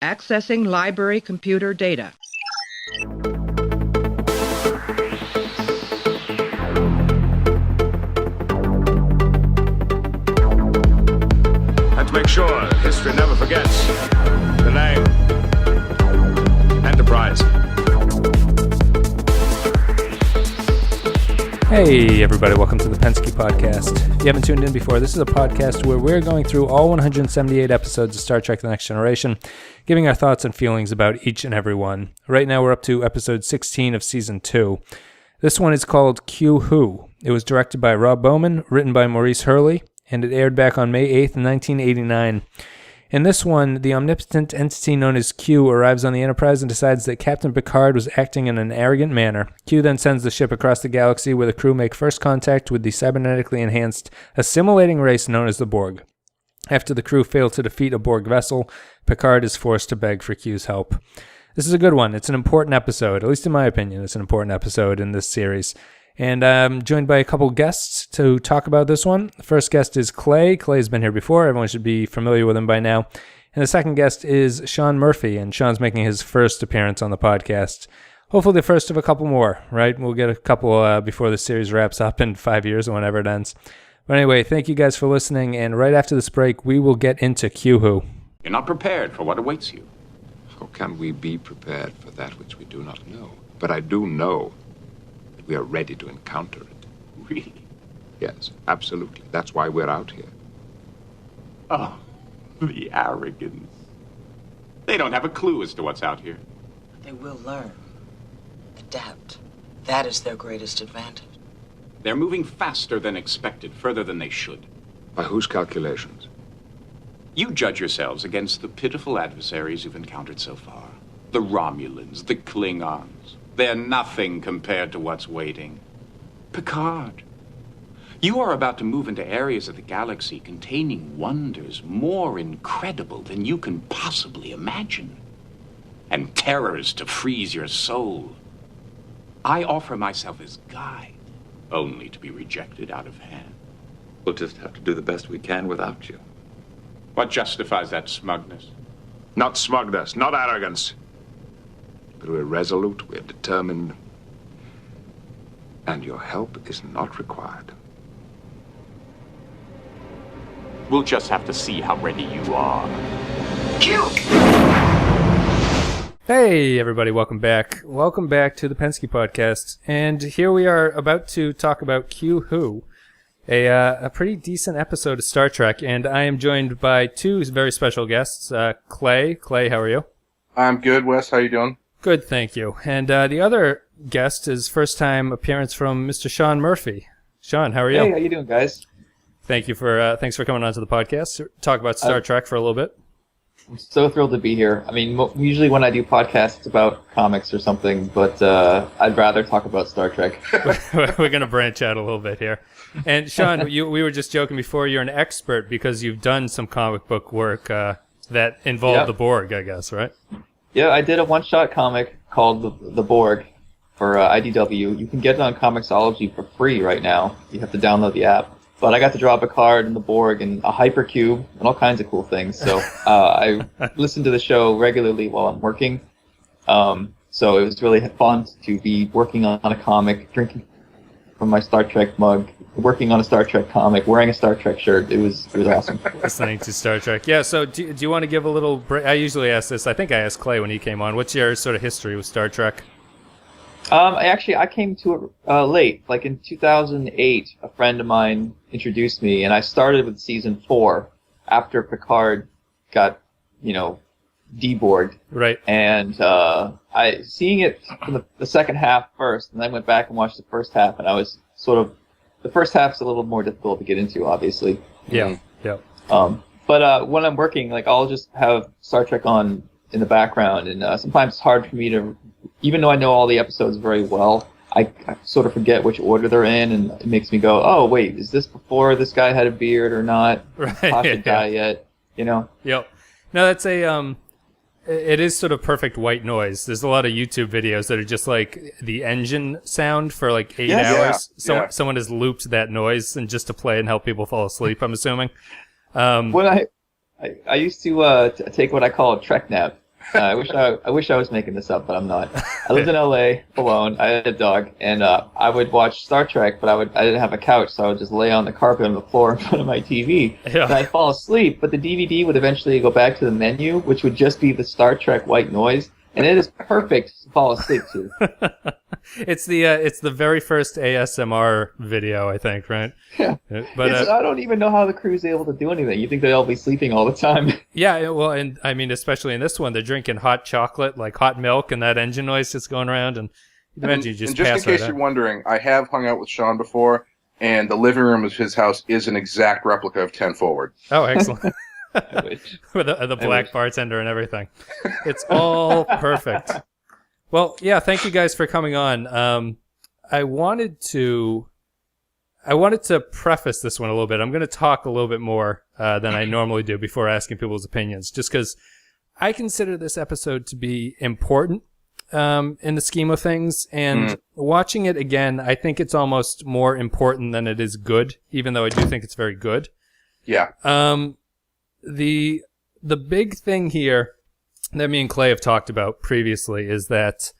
Accessing library computer data. And to make sure history never forgets the name Enterprise. Hey everybody, welcome to the Pensky Podcast. If you haven't tuned in before, this is a podcast where we're going through all 178 episodes of Star Trek The Next Generation, giving our thoughts and feelings about each and every one. Right now we're up to episode 16 of season 2. This one is called Q Who. It was directed by Rob Bowman, written by Maurice Hurley, and it aired back on May 8th, 1989. In this one, the omnipotent entity known as Q arrives on the Enterprise and decides that Captain Picard was acting in an arrogant manner. Q then sends the ship across the galaxy where the crew make first contact with the cybernetically enhanced assimilating race known as the Borg. After the crew fail to defeat a Borg vessel, Picard is forced to beg for Q's help. This is a good one. It's an important episode, at least in my opinion. It's an important episode in this series. And I'm joined by a couple guests to talk about this one. The first guest is Clay. Clay's been here before. Everyone should be familiar with him by now. And the second guest is Sean Murphy, and Sean's making his first appearance on the podcast. Hopefully the first of a couple more, right? We'll get a couple before the series wraps up in 5 years or whenever it ends. But anyway, thank you guys for listening, and right after this break, we will get into Q Who. You're not prepared for what awaits you. How can we be prepared for that which we do not know? But I do know that we are ready to encounter it. Really? Yes, absolutely. That's why we're out here. Oh, the arrogance. They don't have a clue as to what's out here. They will learn. Adapt. That is their greatest advantage. They're moving faster than expected, further than they should. By whose calculations? You judge yourselves against the pitiful adversaries you've encountered so far. The Romulans, the Klingons. They're nothing compared to what's waiting. Picard, you are about to move into areas of the galaxy containing wonders more incredible than you can possibly imagine. And terrors to freeze your soul. I offer myself as guide, only to be rejected out of hand. We'll just have to do the best we can without you. What justifies that smugness? Not smugness, not arrogance. But we're resolute, we're determined, and your help is not required. We'll just have to see how ready you are. Q! Hey everybody, welcome back. Welcome back to the Pensky Podcast. And here we are about to talk about Q Who, a pretty decent episode of Star Trek. And I am joined by two very special guests. Clay. Clay, how are you? I'm good, Wes. How you doing? Good, thank you. And the other guest is first-time appearance from Mr. Sean Murphy. Sean, how are you? Hey, how you doing, guys? Thank you for thanks for coming on to the podcast. Talk about Star Trek for a little bit. I'm so thrilled to be here. I mean, usually when I do podcasts, it's about comics or something, but I'd rather talk about Star Trek. We're going to branch out a little bit here. And Sean, we were just joking before, you're an expert because you've done some comic book work that involved the Borg, I guess, right? Yeah, I did a one-shot comic called The Borg for IDW. You can get it on Comixology for free right now. You have to download the app. But I got to draw Picard and the Borg and a hypercube and all kinds of cool things. So I listen to the show regularly while I'm working. So it was really fun to be working on a comic, drinking from my Star Trek mug, working on a Star Trek comic, wearing a Star Trek shirt. It was awesome. Listening to Star Trek. Yeah, so do you want to give a little break? I usually ask this. I think I asked Clay when he came on. What's your sort of history with Star Trek? I came to it late. Like in 2008, a friend of mine introduced me, and I started with season 4 after Picard got, deborged. Right. And I seeing it from the second half first, and then went back and watched the first half, and I was sort of the first half's a little more difficult to get into, obviously. Yeah. Yeah. But when I'm working, like I'll just have Star Trek on in the background, and sometimes it's hard for me to, even though I know all the episodes very well, I sort of forget which order they're in, and it makes me go, oh wait, is this before this guy had a beard or not? Right. Tasha die yet? Yep. No, that's it is sort of perfect white noise. There's a lot of YouTube videos that are just like the engine sound for like 8 hours. Someone has looped that noise and just to play and help people fall asleep, I'm assuming. When I used to take what I call a Trek nap, I wish I was making this up, but I'm not. I lived in LA alone. I had a dog, and I would watch Star Trek, but I didn't have a couch, so I would just lay on the carpet on the floor in front of my TV. Yeah. And I'd fall asleep, but the DVD would eventually go back to the menu, which would just be the Star Trek white noise, and it is perfect to fall asleep to. It's the very first ASMR video, I think, right? Yeah. But I don't even know how the crew's able to do anything. You think they'll be sleeping all the time? Yeah, well, and I mean, especially in this one, they're drinking hot chocolate, like hot milk, and that engine noise just going around, and eventually you just pass in case right you're out. wondering, I have hung out with Sean before, and the living room of his house is an exact replica of 10 Forward. Oh, excellent. I wish. With the black bartender and everything. It's all perfect. Well, yeah, thank you guys for coming on. I wanted to preface this one a little bit. I'm going to talk a little bit more than I normally do before asking people's opinions, just because I consider this episode to be important in the scheme of things, and watching it again, I think it's almost more important than it is good, even though I do think it's very good. Yeah. The big thing here that me and Clay have talked about previously is that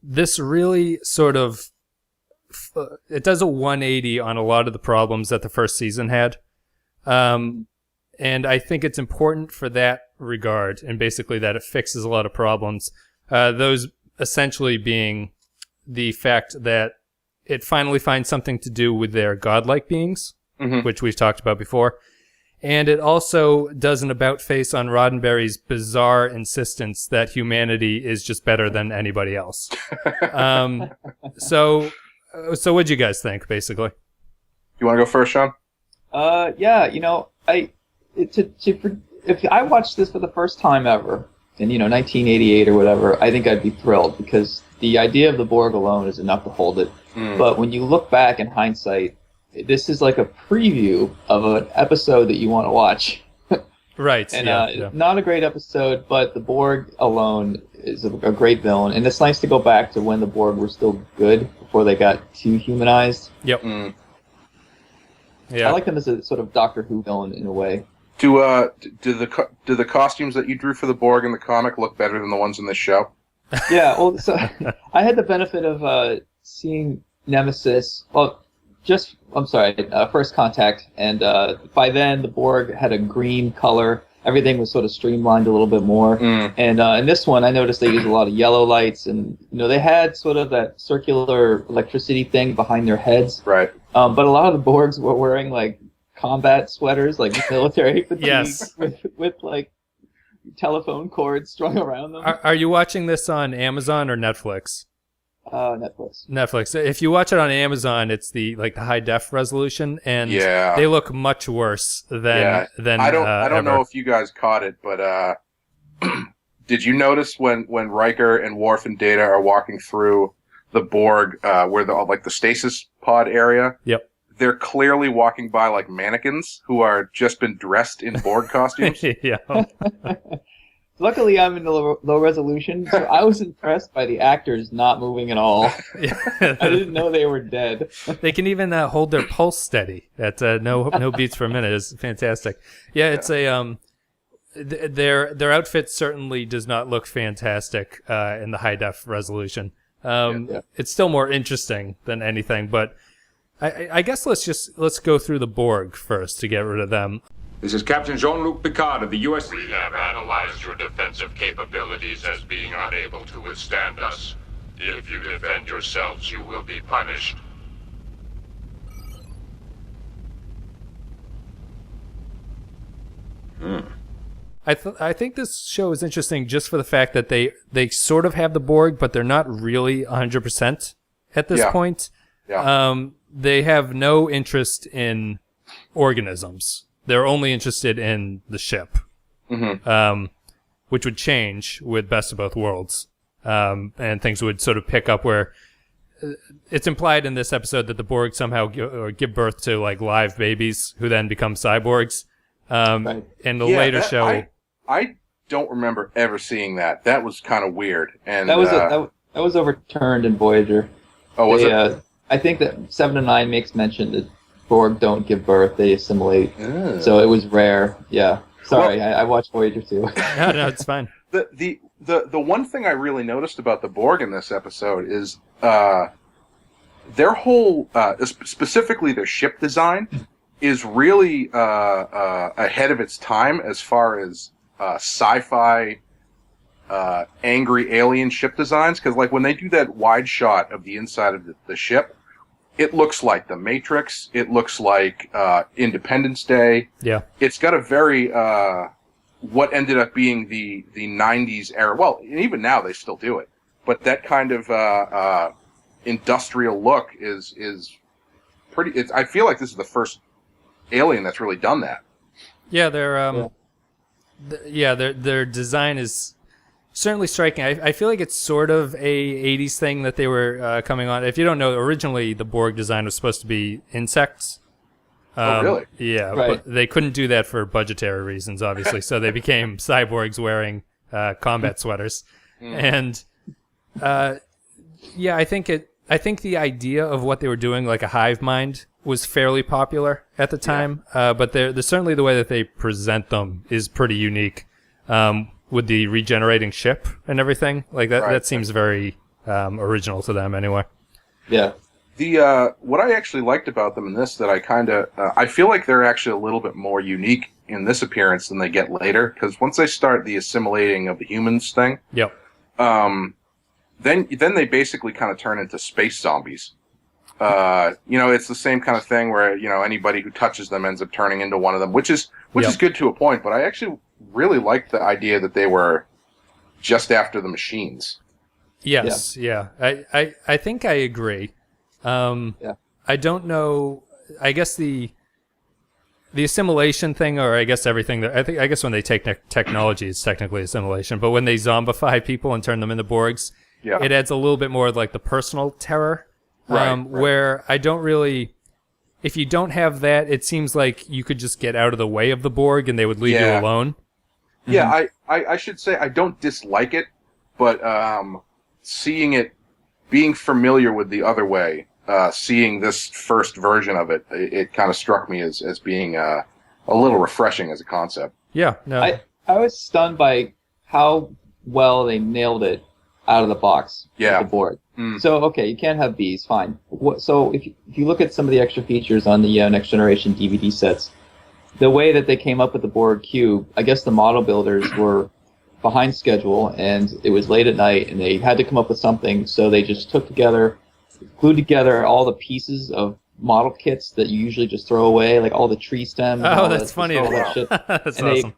this really sort of it does a 180 on a lot of the problems that the first season had, and I think it's important for that regard, and basically that it fixes a lot of problems. Those essentially being the fact that it finally finds something to do with their godlike beings, which we've talked about before. And it also does an about-face on Roddenberry's bizarre insistence that humanity is just better than anybody else. So what'd you guys think, basically? You want to go first, Sean? Yeah, if I watched this for the first time ever, in 1988 or whatever, I think I'd be thrilled, because the idea of the Borg alone is enough to hold it. But when you look back in hindsight, this is like a preview of an episode that you want to watch. Right. And not a great episode, but the Borg alone is a great villain. And it's nice to go back to when the Borg were still good before they got too humanized. Yep. Yeah. I like them as a sort of Doctor Who villain in a way. Do the costumes that you drew for the Borg in the comic look better than the ones in this show? Yeah. Well, so I had the benefit of seeing Nemesis. Well, First Contact, and by then the Borg had a green color. Everything was sort of streamlined a little bit more. And in this one, I noticed they used a lot of yellow lights, and they had sort of that circular electricity thing behind their heads. Right. But a lot of the Borgs were wearing like combat sweaters, like military fatigue, Yes. with like telephone cords strung around them. Are you watching this on Amazon or Netflix? Netflix. Netflix. If you watch it on Amazon, it's the high def resolution, and they look much worse than I don't know if you guys caught it, but did you notice when Riker and Worf and Data are walking through the Borg, where the stasis pod area? Yep. They're clearly walking by like mannequins who are just been dressed in Borg costumes. Yeah. Luckily, I'm in the low resolution, so I was impressed by the actors not moving at all. I didn't know they were dead. They can even hold their pulse steady at no beats per minute. It's fantastic. Yeah, it's a their outfit certainly does not look fantastic in the high def resolution. It's still more interesting than anything, but I guess let's go through the Borg first to get rid of them. This is Captain Jean-Luc Picard of the U.S. We have analyzed your defensive capabilities as being unable to withstand us. If you defend yourselves, you will be punished. I think this show is interesting just for the fact that they sort of have the Borg, but they're not really 100% at this point. Yeah. They have no interest in organisms. They're only interested in the ship, which would change with Best of Both Worlds, and things would sort of pick up where it's implied in this episode that the Borg somehow give birth to like live babies who then become cyborgs. Right. In the later show, I don't remember ever seeing that. That was kind of weird. And that was overturned in Voyager. Oh, was it? I think that 7 to 9 makes mention that Borg don't give birth; they assimilate. So it was rare. Yeah. Sorry, I watched Voyager too. No, it's fine. The one thing I really noticed about the Borg in this episode is their whole, specifically their ship design, is really ahead of its time as far as sci-fi angry alien ship designs. Because like when they do that wide shot of the inside of the ship, it looks like The Matrix. It looks like Independence Day. Yeah, it's got a very what ended up being the 90s era. Well, even now they still do it, but that kind of industrial look is pretty. I feel like this is the first Alien that's really done that. Yeah, their design is certainly striking. I feel like it's sort of a 80s thing that they were coming on. If you don't know, originally the Borg design was supposed to be insects. Oh, really? Yeah, right. But they couldn't do that for budgetary reasons, obviously. So they became cyborgs wearing combat sweaters, and I think the idea of what they were doing, like a hive mind, was fairly popular at the time. But they're certainly the way that they present them is pretty unique, with the regenerating ship and everything. Like that, that seems very original to them, anyway. Yeah. The what I actually liked about them in this, that I feel like they're actually a little bit more unique in this appearance than they get later, because once they start the assimilating of the humans thing, yep. Then they basically kind of turn into space zombies. It's the same kind of thing where anybody who touches them ends up turning into one of them, which is good to a point. But I actually really liked the idea that they were just after the machines. Yes, yeah. I think I agree. I don't know. I guess the assimilation thing, or I guess everything that I guess when they take technology, it's technically assimilation. But when they zombify people and turn them into Borgs, it adds a little bit more of like the personal terror. Right. Where I don't really, if you don't have that, it seems like you could just get out of the way of the Borg and they would leave you alone. Yeah, I should say I don't dislike it, but seeing it, being familiar with the other way, seeing this first version of it, it kind of struck me as being a little refreshing as a concept. Yeah, no. I was stunned by how well they nailed it out of the box with the Borg. So, okay, you can't have bees, fine. So if you look at some of the extra features on the Next Generation DVD sets, the way that they came up with the Borg cube, I guess the model builders were behind schedule, and it was late at night, and they had to come up with something, so they just glued together all the pieces of model kits that you usually just throw away, like all the tree stems. Oh, that's funny. All that shit. That's and awesome.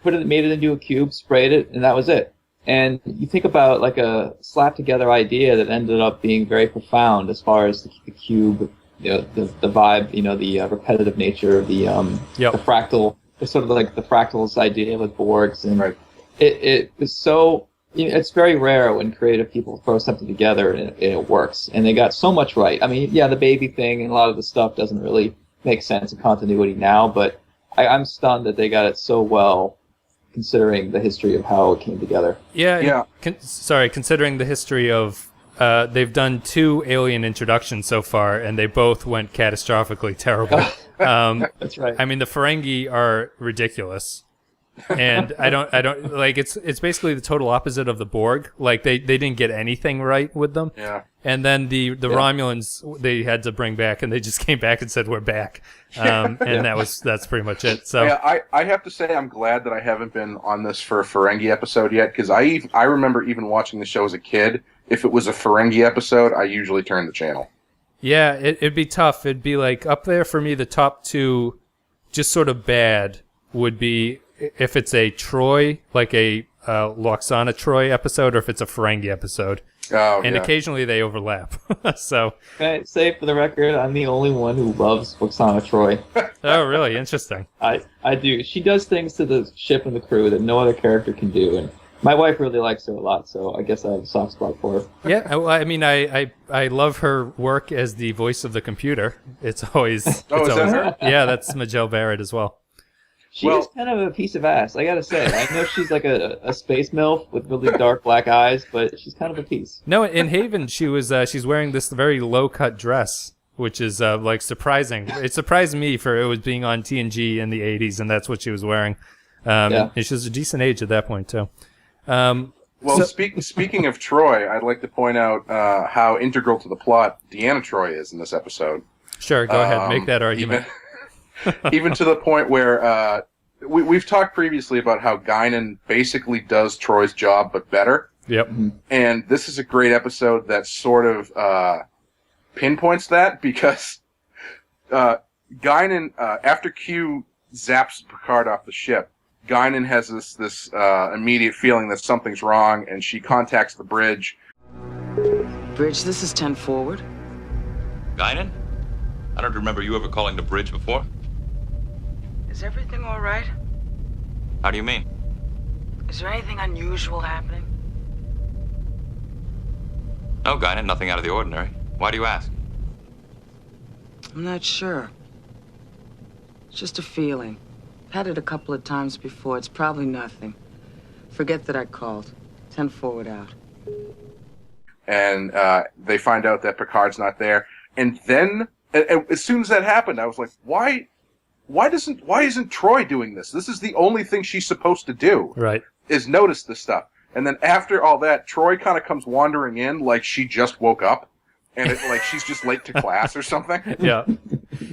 They made it into a cube, sprayed it, and that was it. And you think about like a slap together idea that ended up being very profound as far as the cube, the vibe, the repetitive nature of the fractal, sort of like the fractals idea with Borgs, and it was so. It's very rare when creative people throw something together and it works, and they got so much right. I mean, the baby thing and a lot of the stuff doesn't really make sense in continuity now, but I'm stunned that they got it so well, considering the history of how it came together. Considering the history of, they've done 2 Alien introductions so far, and they both went catastrophically terrible. That's right. I mean, the Ferengi are ridiculous, and I don't like. It's basically the total opposite of the Borg. Like they didn't get anything right with them. Yeah. And then the Romulans they had to bring back, and they just came back and said we're back. And that's pretty much it. So I have to say I'm glad that I haven't been on this for a Ferengi episode yet, because I remember even watching the show as a kid. If it was a Ferengi episode, I usually turned the channel. Yeah, it'd be tough. It'd be like up there for me. The top 2, just sort of bad, would be if it's a Troy, like a Loxana Troy episode, or if it's a Ferengi episode. And occasionally they overlap. So. Can I say for the record, I'm the only one who loves Loxana Troy. Oh, really? Interesting. I do. She does things to the ship and the crew that no other character can do, and my wife really likes her a lot, so I guess I have a soft spot for her. Yeah, well, I mean, I love her work as the voice of the computer. It's always... Is that her? Yeah, that's Majel Barrett as well. She is kind of a piece of ass, I gotta say. I know she's like a space MILF with really dark black eyes, but she's kind of a piece. No, in Haven, she's wearing this very low-cut dress, which is like surprising. It surprised me for it was being on TNG in the 80s, and that's what she was wearing. And she was a decent age at that point, too. Well, speaking of Troy, I'd like to point out how integral to the plot Deanna Troy is in this episode. Sure, go ahead, make that argument. Even to the point where we've talked previously about how Guinan basically does Troy's job, but better. Yep. And this is a great episode that sort of pinpoints that, because Guinan, after Q zaps Picard off the ship, Guinan has this immediate feeling that something's wrong, and she contacts the bridge. Bridge, this is 10 forward. Guinan? I don't remember you ever calling the bridge before. Is everything all right? How do you mean? Is there anything unusual happening? No, Guinan, nothing out of the ordinary. Why do you ask? I'm not sure. It's just a feeling. Had it a couple of times before. It's probably nothing. Forget that I called. 10 forward out. And they find out that Picard's not there. And then, as soon as that happened, I was like, why isn't Troy doing this? This is the only thing she's supposed to do. Right. Is notice this stuff. And then after all that, Troy kind of comes wandering in like she just woke up. And like she's just late to class or something. Yeah.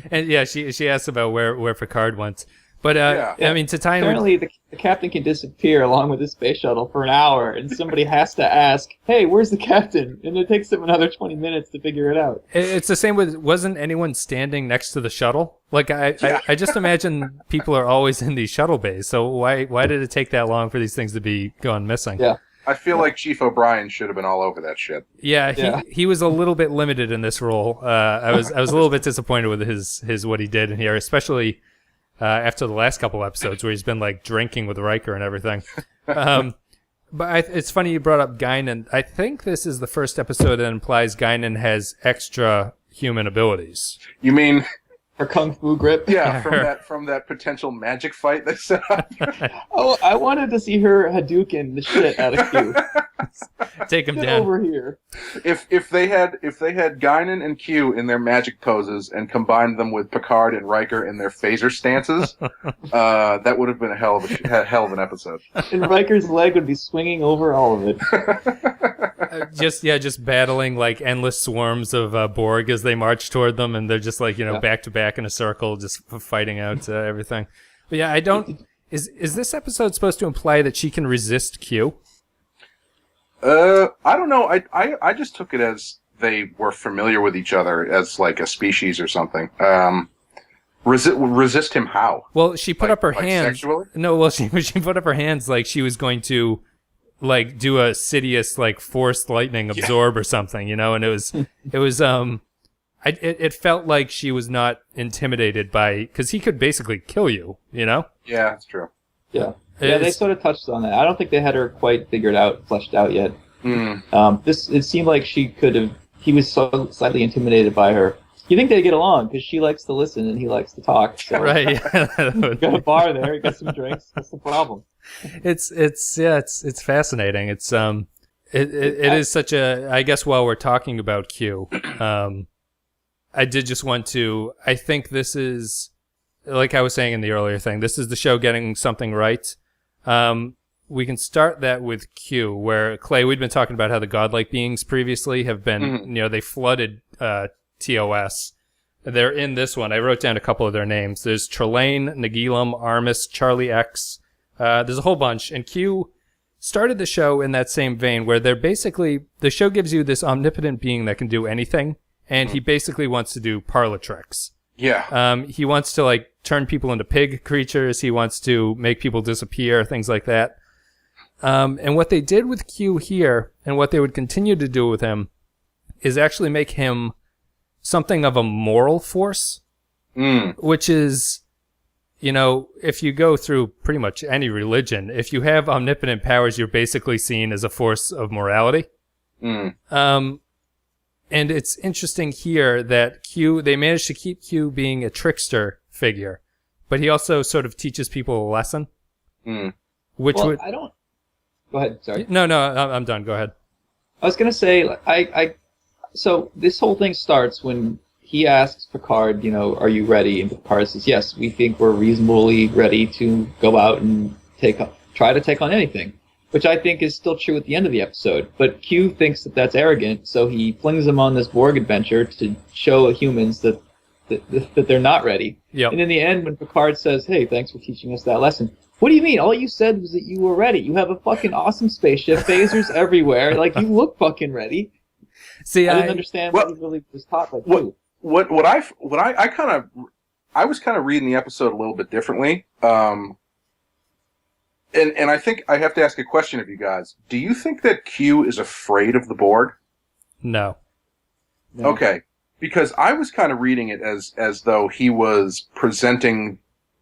And yeah, she asks about where Picard went. But, I mean, to tie in... Apparently, the captain can disappear along with the space shuttle for an hour, and somebody has to ask, hey, where's the captain? And it takes them another 20 minutes to figure it out. It's the same with... Wasn't anyone standing next to the shuttle? Like, I just imagine people are always in these shuttle bays, so why did it take that long for these things to be gone missing? Yeah. I feel like Chief O'Brien should have been all over that shit. Yeah, he was a little bit limited in this role. I was a little bit disappointed with his what he did in here, especially... after the last couple episodes where he's been like drinking with Riker and everything. But it's funny you brought up Guinan. I think this is the first episode that implies Guinan has extra human abilities. You mean her kung fu grip? Yeah, from that potential magic fight they set up. Oh, I wanted to see her Hadouken the shit out of Q. Take him Get down over here. If they had Guinan and Q in their magic poses and combined them with Picard and Riker in their phaser stances, that would have been a hell of an episode. And Riker's leg would be swinging over all of it. just battling like endless swarms of Borg as they march toward them, and they're just like back to back in a circle, just fighting out everything. But yeah, I don't. Is this episode supposed to imply that she can resist Q? I don't know. I just took it as they were familiar with each other as like a species or something. Resist him how? Well, she put up her hands. Sexually? No, well, she put up her hands like she was going to like do a Sidious like forced lightning absorb or something, and it felt like she was not intimidated by, because he could basically kill you, Yeah, that's true. Yeah. Yeah, they sort of touched on that. I don't think they had her quite fleshed out yet. It seemed like he was so slightly intimidated by her. You think they get along, because she likes to listen and he likes to talk. So. Right. You got a bar there, you got some drinks. What's the problem? It's fascinating. It's it is such a, I guess while we're talking about Q, I did just want to, I think this is, like I was saying in the earlier thing, this is the show getting something right. We can start that with Q, where, Clay, we'd been talking about how the godlike beings previously have been, they flooded TOS. They're in this one. I wrote down a couple of their names. There's Trelane, Nagilum, Armis, Charlie X. There's a whole bunch. And Q started the show in that same vein, where they're basically, the show gives you this omnipotent being that can do anything, and he basically wants to do parlor tricks. Yeah. He wants to like turn people into pig creatures. He wants to make people disappear, things like that. And what they did with Q here, and what they would continue to do with him, is actually make him something of a moral force, which is, if you go through pretty much any religion, if you have omnipotent powers, you're basically seen as a force of morality. And it's interesting here that they managed to keep Q being a trickster figure, but he also sort of teaches people a lesson. Go ahead, sorry. No, I'm done. Go ahead. I was going to say, so this whole thing starts when he asks Picard, are you ready? And Picard says, yes, we think we're reasonably ready to go out and try to take on anything. which I think is still true at the end of the episode. But Q thinks that that's arrogant, so he flings them on this Borg adventure to show humans that they're not ready. Yep. And in the end, when Picard says, "Hey, thanks for teaching us that lesson," what do you mean? All you said was that you were ready. You have a fucking awesome spaceship, phasers everywhere. Like, you look fucking ready. See, I didn't understand what he really was taught by Q. I was kind of reading the episode a little bit differently. And I think I have to ask a question of you guys. Do you think that Q is afraid of the Borg? No. Okay. Because I was kind of reading it as though he was presenting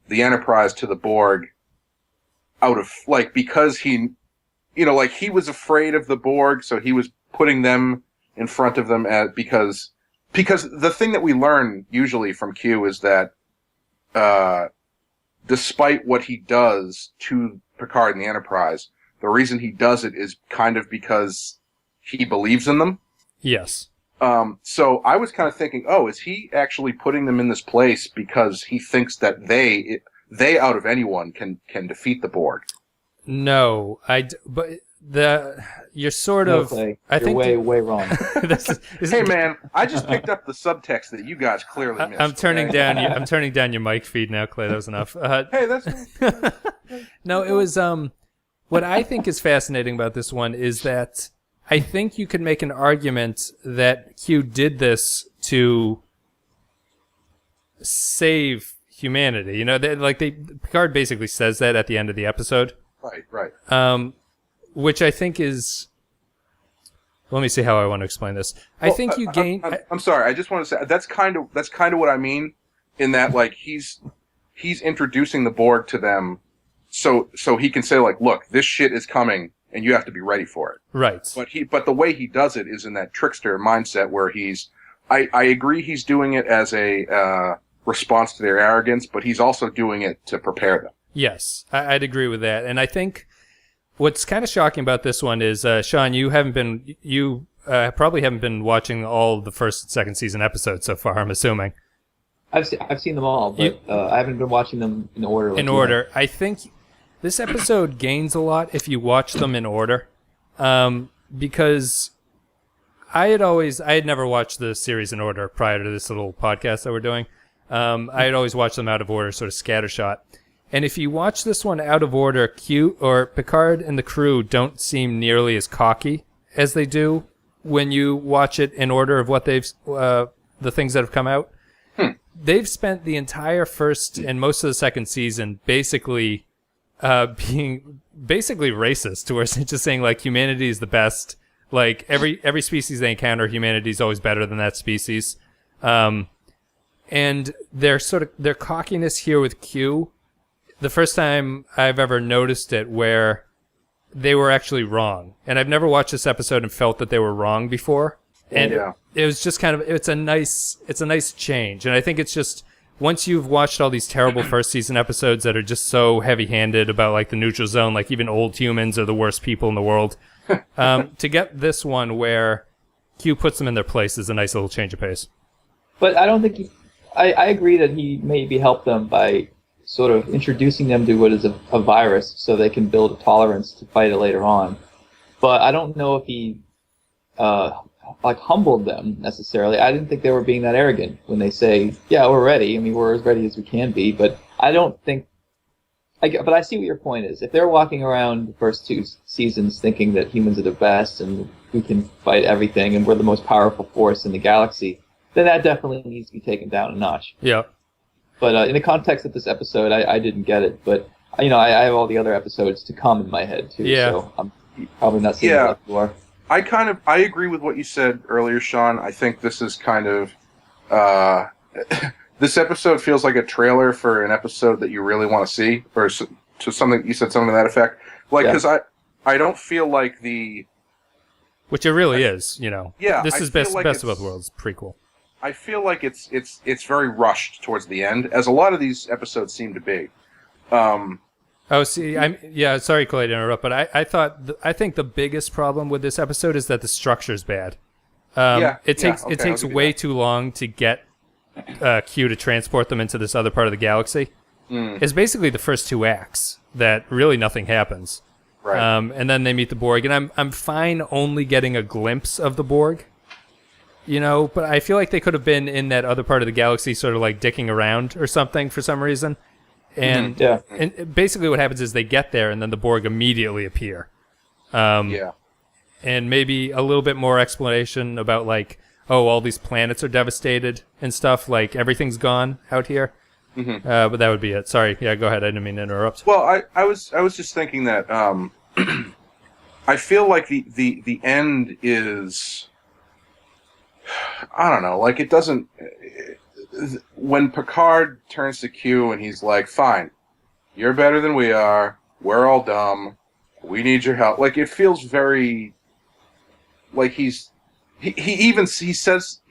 the Enterprise to the Borg out of, like, because he, like, he was afraid of the Borg, so he was putting them in front of them because the thing that we learn usually from Q is that despite what he does to Picard and the Enterprise, the reason he does it is kind of because he believes in them. Yes. So I was kind of thinking, is he actually putting them in this place because he thinks that they out of anyone can defeat the Borg? No, you're sort of. Clay. I think way wrong. Hey man, I just picked up the subtext that you guys clearly missed. I'm turning down. I'm turning down your mic feed now, Clay. That was enough. Hey, that's. No, it was. What I think is fascinating about this one is that I think you could make an argument that Q did this to save humanity. Picard basically says that at the end of the episode. Right. Which I think is. Let me see how I want to explain this. I think you gain. I'm sorry. I just want to say that's kind of what I mean, in that, like, he's introducing the Borg to them, so he can say, like, look, this shit is coming, and you have to be ready for it. Right. But the way he does it is in that trickster mindset where I agree he's doing it as a response to their arrogance, but he's also doing it to prepare them. Yes, I'd agree with that, and I think. What's kind of shocking about this one is, Sean, you probably haven't been watching all the first and second season episodes so far, I'm assuming. I've seen them all, but I haven't been watching them in order. In order. I think this episode gains a lot if you watch them in order, because I had never watched the series in order prior to this little podcast that we're doing. I had always watched them out of order, sort of scattershot. And if you watch this one out of order, Q or Picard and the crew don't seem nearly as cocky as they do when you watch it in order of what they've the things that have come out. They've spent the entire first and most of the second season basically being racist, to where it's just saying, like, humanity is the best. Like, every species they encounter, humanity is always better than that species. And their cockiness here with Q. The first time I've ever noticed it where they were actually wrong. And I've never watched this episode and felt that they were wrong before. And it was just kind of, it's a nice change. And I think it's just, once you've watched all these terrible first season episodes that are just so heavy-handed about, like, the neutral zone, like even old humans are the worst people in the world, to get this one where Q puts them in their place is a nice little change of pace. But I don't think I agree that he maybe helped them by sort of introducing them to what is a virus so they can build a tolerance to fight it later on. But I don't know if he humbled them necessarily. I didn't think they were being that arrogant when they say, yeah, we're ready. I mean, we're as ready as we can be. But I don't think... But I see what your point is. If they're walking around the first two seasons thinking that humans are the best and we can fight everything and we're the most powerful force in the galaxy, then that definitely needs to be taken down a notch. Yeah. But in the context of this episode, I didn't get it. But, I have all the other episodes to come in my head, too. Yeah. So I'm probably not seeing it like you are. I agree with what you said earlier, Sean. I think this is kind of... this episode feels like a trailer for an episode that you really want to see. Or to something... You said something to that effect. Like, because I don't feel like the... Which it really is, Yeah. This is best of both worlds prequel. I feel like it's very rushed towards the end, as a lot of these episodes seem to be. Sorry, Clay, to interrupt, but I think the biggest problem with this episode is that the structure's bad. It takes way too long to get Q to transport them into this other part of the galaxy. It's basically the first two acts that really nothing happens. Right. And then they meet the Borg, and I'm fine only getting a glimpse of the Borg, but I feel like they could have been in that other part of the galaxy sort of like dicking around or something for some reason. And, and basically what happens is they get there, and then the Borg immediately appear. And maybe a little bit more explanation about, like, all these planets are devastated and stuff, like everything's gone out here. But that would be it. Sorry. Yeah, go ahead. I didn't mean to interrupt. Well, I was just thinking that I feel like the end is, I don't know, like it doesn't. When Picard turns to Q and he's like, "Fine, you're better than we are. We're all dumb. We need your help." Like it feels very, like he even says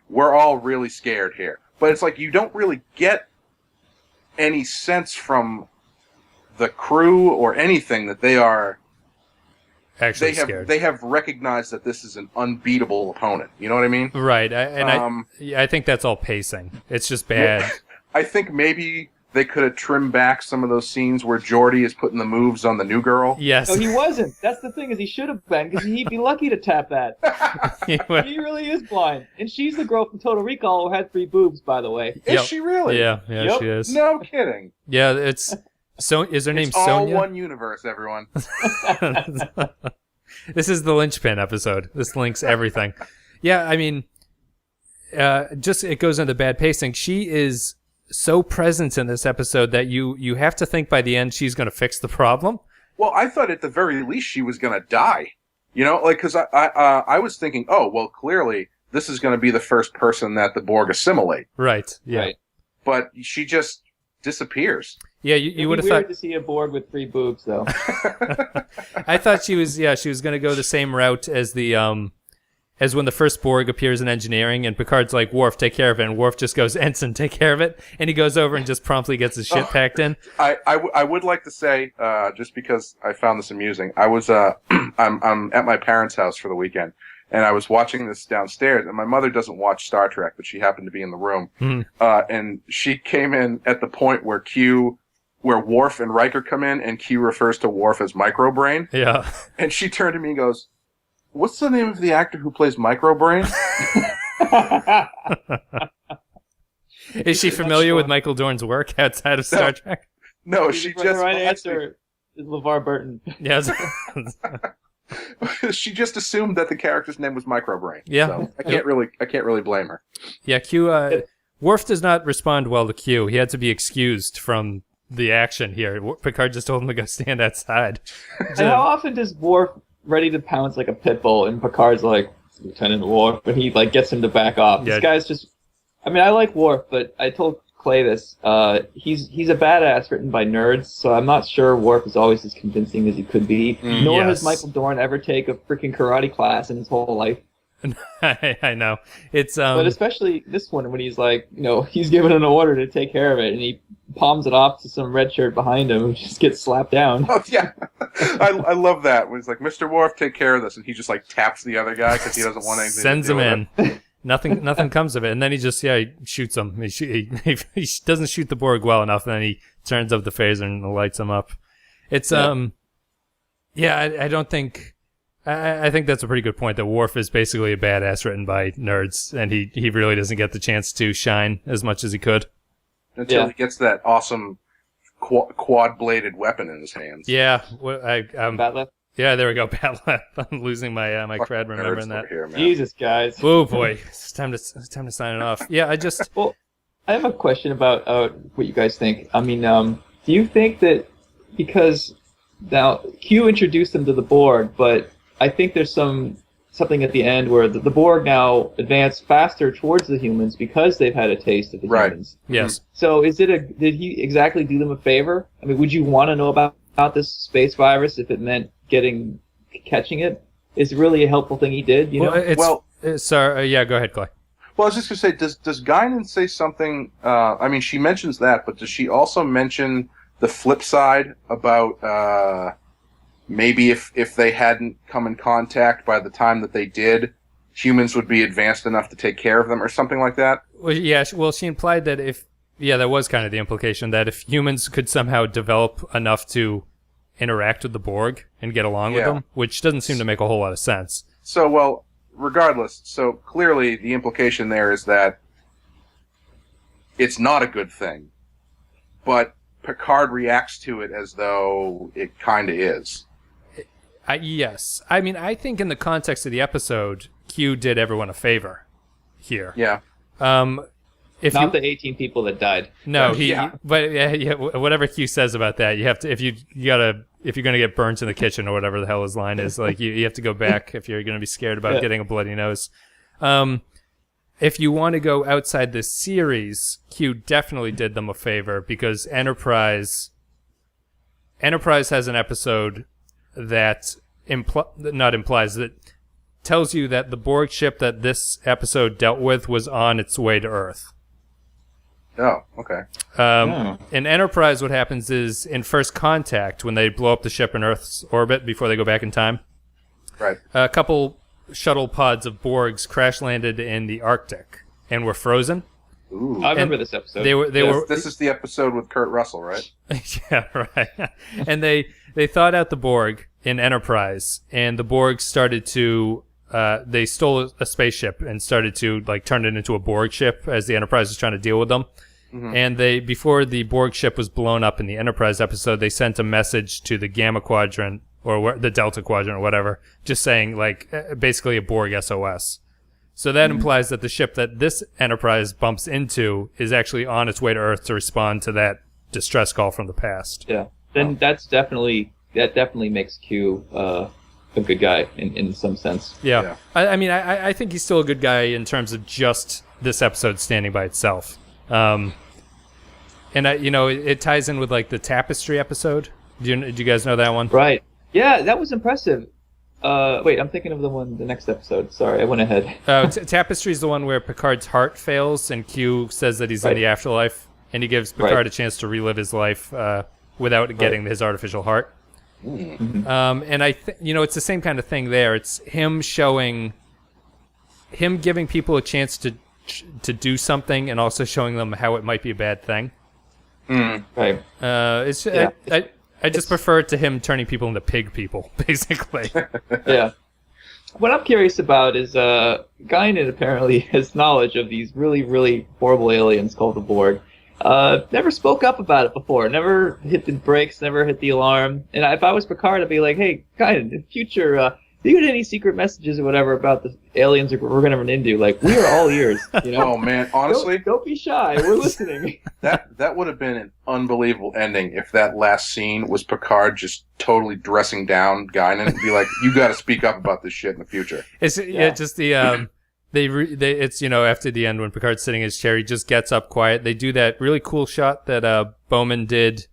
we're all really scared here. But it's like you don't really get any sense from the crew or anything that they are actually scared. They have recognized that this is an unbeatable opponent. You know what I mean? Right. I think that's all pacing. It's just bad. I think maybe they could have trimmed back some of those scenes where Geordi is putting the moves on the new girl. Yes. No, he wasn't. That's the thing, is he should have been, because he'd be lucky to tap that. He really is blind. And she's the girl from Total Recall who had 3 boobs, by the way. Is she really? Yeah, she is. No kidding. Yeah, it's... is her name Sonya? It's all one universe, everyone. This is the linchpin episode. This links everything. Yeah, I mean, just it goes into bad pacing. She is so present in this episode that you have to think by the end she's going to fix the problem. Well, I thought at the very least she was going to die. Like, because I was thinking, oh, well, clearly this is going to be the first person that the Borg assimilate. Right, yeah. Right. But she just disappears. Yeah, you would have thought... weird to see a Borg with 3 boobs, though. I thought she was going to go the same route as as when the first Borg appears in engineering, and Picard's like, "Worf, take care of it," and Worf just goes, "Ensign, take care of it," and he goes over and just promptly gets his shit packed in. I would like to say, just because I found this amusing, I was I'm at my parents' house for the weekend, and I was watching this downstairs, and my mother doesn't watch Star Trek, but she happened to be in the room, and she came in at the point where Worf and Riker come in, and Q refers to Worf as Microbrain. Yeah, and she turned to me and goes, "What's the name of the actor who plays Microbrain?" Is she familiar with Michael Dorn's work outside of Star Trek? No, she just... The right answer is LeVar Burton. Yes. She just assumed that the character's name was Microbrain. Yeah. So I can't really blame her. Yeah, Q... Worf does not respond well to Q. He had to be excused from the action here. Picard just told him to go stand outside. And how often does Worf ready to pounce like a pit bull, and Picard's like, "Lieutenant Worf," but he like gets him to back off. Yeah. This guy's just... I mean, I like Worf, but I told Clay this. He's a badass written by nerds, so I'm not sure Worf is always as convincing as he could be. Nor has Michael Dorn ever take a freaking karate class in his whole life. I know. It's But especially this one, when he's like, he's given an order to take care of it, and he palms it off to some red shirt behind him who just gets slapped down. Oh, yeah. I love that. When he's like, "Mr. Worf, take care of this," and he just like taps the other guy because he doesn't want anything Sends to do him with in. Nothing comes of it. And then he just, he shoots him. He doesn't shoot the Borg well enough, and then he turns up the phaser and lights him up. It's, I don't think... I think that's a pretty good point, that Worf is basically a badass written by nerds, and he really doesn't get the chance to shine as much as he could. Until he gets that awesome quad-bladed weapon in his hands. Yeah. Batleth? Yeah, there we go, Batleth. I'm losing my my cred remembering that. Here, Jesus, guys. Oh, boy. It's time to sign it off. Yeah, Well, I have a question about what you guys think. I mean, do you think that because now Q introduced them to the Borg, but I think there's something at the end where the Borg now advance faster towards the humans because they've had a taste of the humans. Yes. So did he exactly do them a favor? I mean, would you want to know about this space virus if it meant catching it? Is it really a helpful thing he did? Sorry. Yeah, go ahead, Clay. Well, I was just going to say, does Guinan say something? I mean, she mentions that, but does she also mention the flip side about maybe if they hadn't come in contact by the time that they did, humans would be advanced enough to take care of them or something like that? Well, yeah. Well, she implied that that was kind of the implication, that if humans could somehow develop enough to interact with the Borg and get along with Yeah. them, which doesn't seem to make a whole lot of sense. So, well, regardless, so clearly the implication there is that it's not a good thing, but Picard reacts to it as though it kind of is. Yes. I mean, I think in the context of the episode, Q did everyone a favor here. Yeah. If Not the 18 people that died. No, Yeah. but whatever Q says about that, you have to, if you're going to get burnt in the kitchen or whatever the hell his line is, like you have to go back if you're going to be scared about getting a bloody nose. If you want to go outside this series, Q definitely did them a favor because Enterprise has an episode that that tells you that the Borg ship that this episode dealt with was on its way to Earth. Oh, okay. In Enterprise, what happens is in First Contact, when they blow up the ship in Earth's orbit before they go back in time, Right. a couple shuttle pods of Borgs crash landed in the Arctic and were frozen. Ooh. I remember this episode. They were This is the episode with Kurt Russell, right? yeah, right. And they thawed out the Borg in Enterprise, and the Borg started to they stole a spaceship and started to like turn it into a Borg ship as the Enterprise was trying to deal with them. Mm-hmm. And before the Borg ship was blown up in the Enterprise episode, they sent a message to the Gamma Quadrant or the Delta Quadrant or whatever, just saying like basically a Borg SOS. So that implies that the ship that this Enterprise bumps into is actually on its way to Earth to respond to that distress call from the past. Yeah. Then that definitely makes Q a good guy in some sense. Yeah. I mean, I think he's still a good guy in terms of just this episode standing by itself. And it ties in with like the Tapestry episode. Do you guys know that one? Right. Yeah, that was impressive. Wait, I'm thinking of the next episode. Sorry, I went ahead. Tapestry is the one where Picard's heart fails and Q says that he's in the afterlife, and he gives Picard a chance to relive his life without getting his artificial heart. Mm-hmm. And it's the same kind of thing there. It's him giving people a chance to do something and also showing them how it might be a bad thing. Right. I just prefer it to him turning people into pig people, basically. Yeah. What I'm curious about is Guinan apparently has knowledge of these really, really horrible aliens called the Borg. Never spoke up about it before. Never hit the brakes. Never hit the alarm. And if I was Picard, I'd be like, "Hey, Guinan, in future, do you get any secret messages or whatever about the aliens we're gonna run into? Like, we are all ears." You know? Oh man, honestly, don't be shy. We're listening. That would have been an unbelievable ending if that last scene was Picard just totally dressing down Guinan and be like, "You got to speak up about this shit in the future." It's just the it's after the end when Picard's sitting in his chair, he just gets up quiet. They do that really cool shot that Bowman did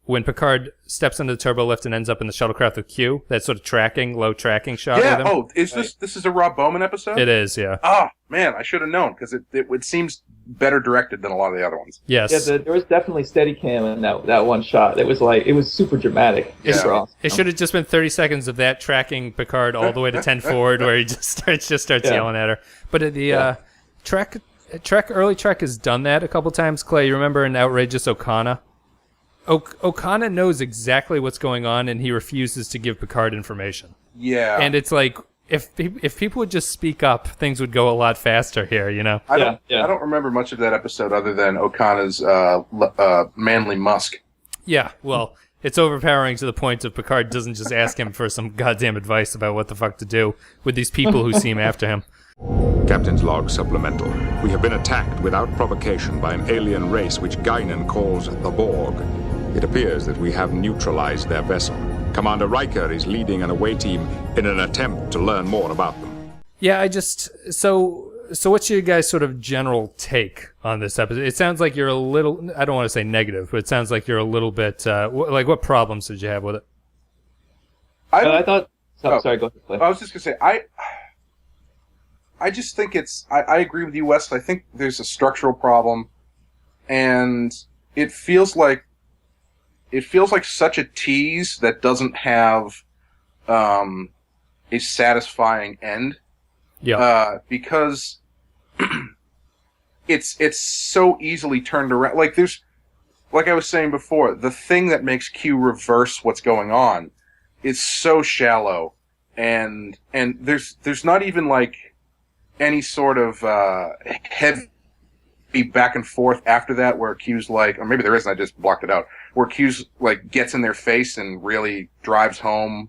when Picard steps into the turbo lift and ends up in the shuttlecraft with Q. That sort of low tracking shot. Yeah. With him. Oh, this is a Rob Bowman episode? It is. Yeah. Oh man, I should have known because it seems better directed than a lot of the other ones. Yes. Yeah, there was definitely Steadicam in that one shot. It was super dramatic. Yeah. Awesome. It should have just been 30 seconds of that tracking Picard all the way to 10 forward, where he just starts yelling at her. But early Trek has done that a couple times. Clay, you remember in Outrageous Okana? Okana knows exactly what's going on, and he refuses to give Picard information. Yeah. And it's like, if people would just speak up, things would go a lot faster here, you know? I don't remember much of that episode other than Okana's manly musk. Yeah, well, it's overpowering to the point of Picard doesn't just ask him for some goddamn advice about what the fuck to do with these people who seem after him. Captain's log supplemental. We have been attacked without provocation by an alien race which Guinan calls the Borg. It appears that we have neutralized their vessel. Commander Riker is leading an away team in an attempt to learn more about them. Yeah, so what's your guys' sort of general take on this episode? It sounds like you're a little, I don't want to say negative, but it sounds like you're a little bit, like what problems did you have with it? I thought, sorry, go ahead. I was just going to say, I just think I agree with you, Wes. I think there's a structural problem, and it feels like such a tease that doesn't have a satisfying end. Yeah. Because it's so easily turned around. Like like I was saying before, the thing that makes Q reverse what's going on is so shallow, and there's not even like any sort of heavy back and forth after that where Q's like, or maybe there isn't, I just blocked it out, where Q's like gets in their face and really drives home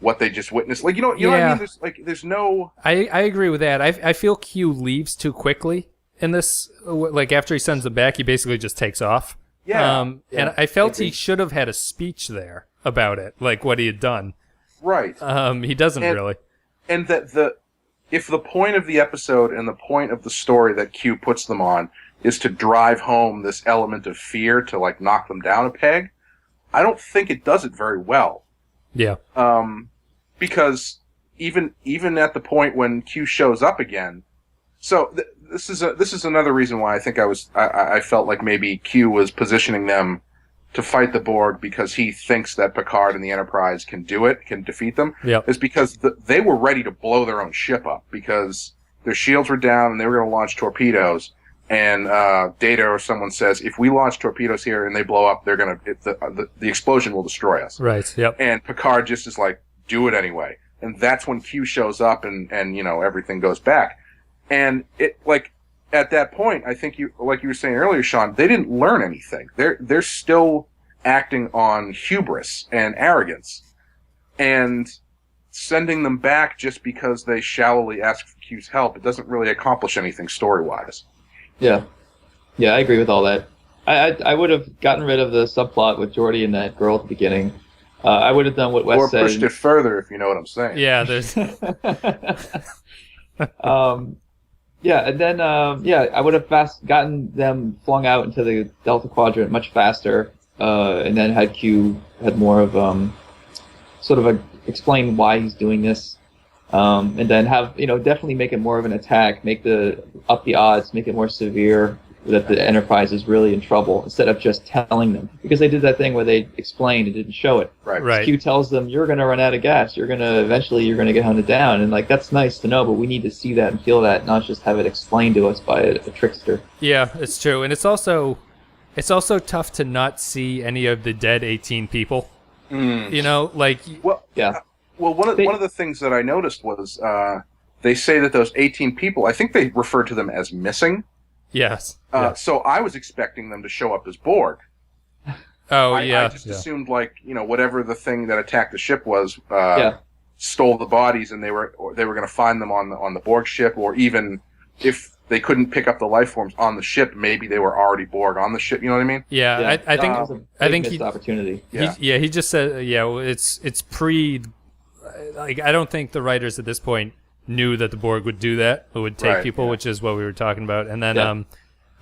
what they just witnessed. Like, you know what I mean? There's no... I agree with that. I feel Q leaves too quickly in this. Like, after he sends them back, he basically just takes off. Yeah. And I felt he should have had a speech there about it, like what he had done. Right. He doesn't really. And that if the point of the episode and the point of the story that Q puts them on is to drive home this element of fear to, like, knock them down a peg, I don't think it does it very well. Yeah. Because even at the point when Q shows up again, so this is another reason why I think I felt like maybe Q was positioning them to fight the Borg because he thinks that Picard and the Enterprise can defeat them. Yep. Is because they were ready to blow their own ship up because their shields were down and they were going to launch torpedoes. And Data or someone says, if we launch torpedoes here and they blow up, they're going to the explosion will destroy us. Right. Yep. And Picard just is like, do it anyway. And that's when Q shows up and everything goes back. And it, like, at that point, I think like you were saying earlier, Sean, they didn't learn anything. They're still acting on hubris and arrogance. And sending them back just because they shallowly ask for Q's help, it doesn't really accomplish anything story-wise. Yeah. Yeah, I agree with all that. I would have gotten rid of the subplot with Geordi and that girl at the beginning. I would have done what Wes said. Or pushed it further, if you know what I'm saying. Yeah, there's... Yeah, and then, I would have gotten them flung out into the Delta Quadrant much faster, and then had Q had more of, explain why he's doing this, and then have, definitely make it more of an attack, up the odds, make it more severe, that the Enterprise is really in trouble, instead of just telling them. Because they did that thing where they explained and didn't show it. Right. Q tells them, you're going to run out of gas, eventually you're going to get hunted down, and like, that's nice to know, but we need to see that and feel that, not just have it explained to us by a trickster. Yeah, it's true. And it's also tough to not see any of the dead 18 people. Well, yeah. One of the things that I noticed was they say that those 18 people, I think they refer to them as missing. Yes. So I was expecting them to show up as Borg. I just assumed, like, whatever the thing that attacked the ship was, stole the bodies, and they were going to find them on the Borg ship, or even if they couldn't pick up the life forms on the ship, maybe they were already Borg on the ship. You know what I mean? Yeah. I think it was a big missed opportunity. He just said, it's pre. Like, I don't think the writers at this point knew that the Borg would do that, or would take people, which is what we were talking about. And then